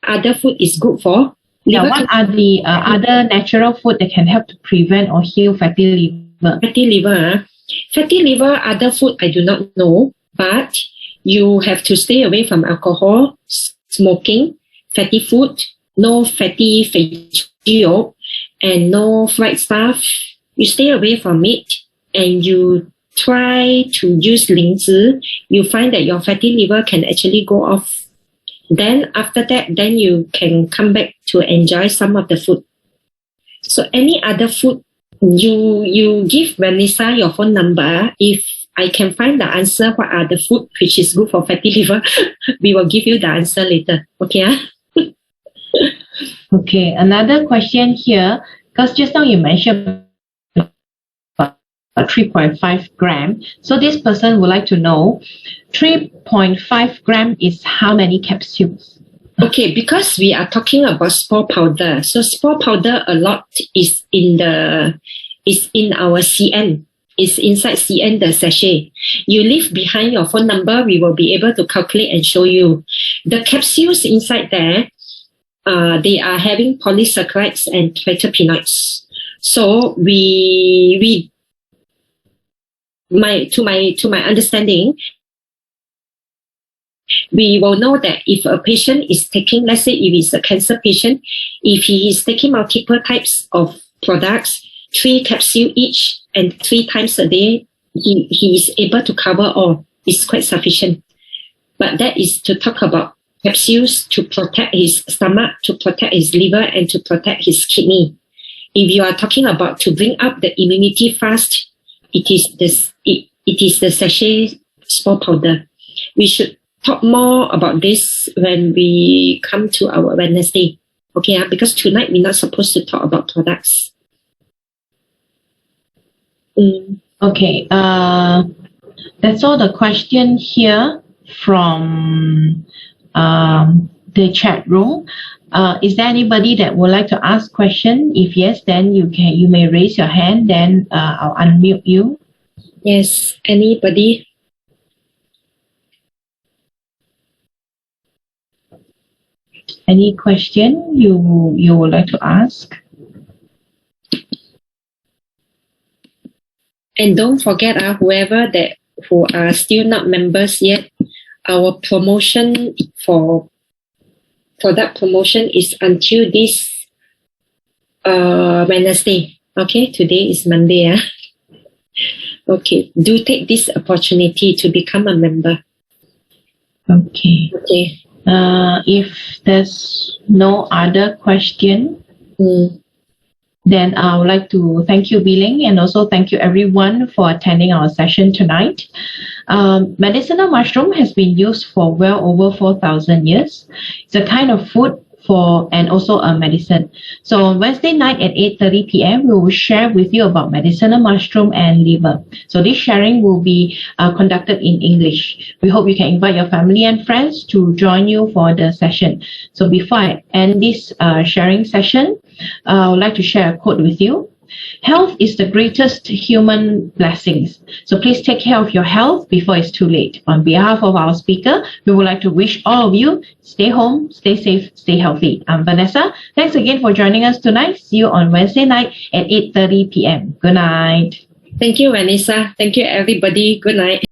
other food is good for? Yeah, what are the other natural food that can help to prevent or heal fatty liver? Fatty liver, other food I do not know, but you have to stay away from alcohol, smoking, fatty food, no fatty yolk, and no fried stuff. You stay away from it, and you try to use Lingzhi. You find that your fatty liver can actually go off. Then after that, then you can come back to enjoy some of the food. So any other food, you give Vanessa your phone number. If I can find the answer, what are the food which is good for fatty liver, we will give you the answer later. Okay? Okay, another question here, because just now you mentioned 3.5 gram. So this person would like to know 3.5 gram is how many capsules? Okay, because we are talking about spore powder. So spore powder a lot is in our CN. It's inside CN, the sachet. You leave behind your phone number, we will be able to calculate and show you. The capsules inside there, they are having polysaccharides and terpenes. So to my understanding, we will know that if a patient is taking, let's say if it's a cancer patient, if he is taking multiple types of products, 3 capsules each and 3 times a day, he is able to cover all. It's quite sufficient. But that is to talk about capsules to protect his stomach, to protect his liver, and to protect his kidney. If you are talking about to bring up the immunity fast, it is the sachet spore powder. We should talk more about this when we come to our Wednesday. Okay, because tonight we're not supposed to talk about products. Okay, that's all the question here from the chat room. Is there anybody that would like to ask question? If yes, then you may raise your hand, then I'll unmute you. Yes, anybody? Any question you would like to ask? And don't forget, who are still not members yet, our promotion for product promotion is until this Wednesday. Okay, today is Monday. Okay, do take this opportunity to become a member. Okay. Okay. If there's no other question, then I would like to thank you, Biling, and also thank you everyone for attending our session tonight. Medicinal mushroom has been used for well over 4,000 years. It's a kind of food and also a medicine. So on Wednesday night at 8:30 p.m., we will share with you about medicinal mushroom and liver. So this sharing will be conducted in English. We hope you can invite your family and friends to join you for the session. So before I end this sharing session, I would like to share a quote with you. Health is the greatest human blessings. So please take care of your health before it's too late. On behalf of our speaker, we would like to wish all of you stay home, stay safe, stay healthy. I'm Vanessa. Thanks again for joining us tonight. See you on Wednesday night at 8:30 p.m. Good night. Thank you, Vanessa. Thank you, everybody. Good night.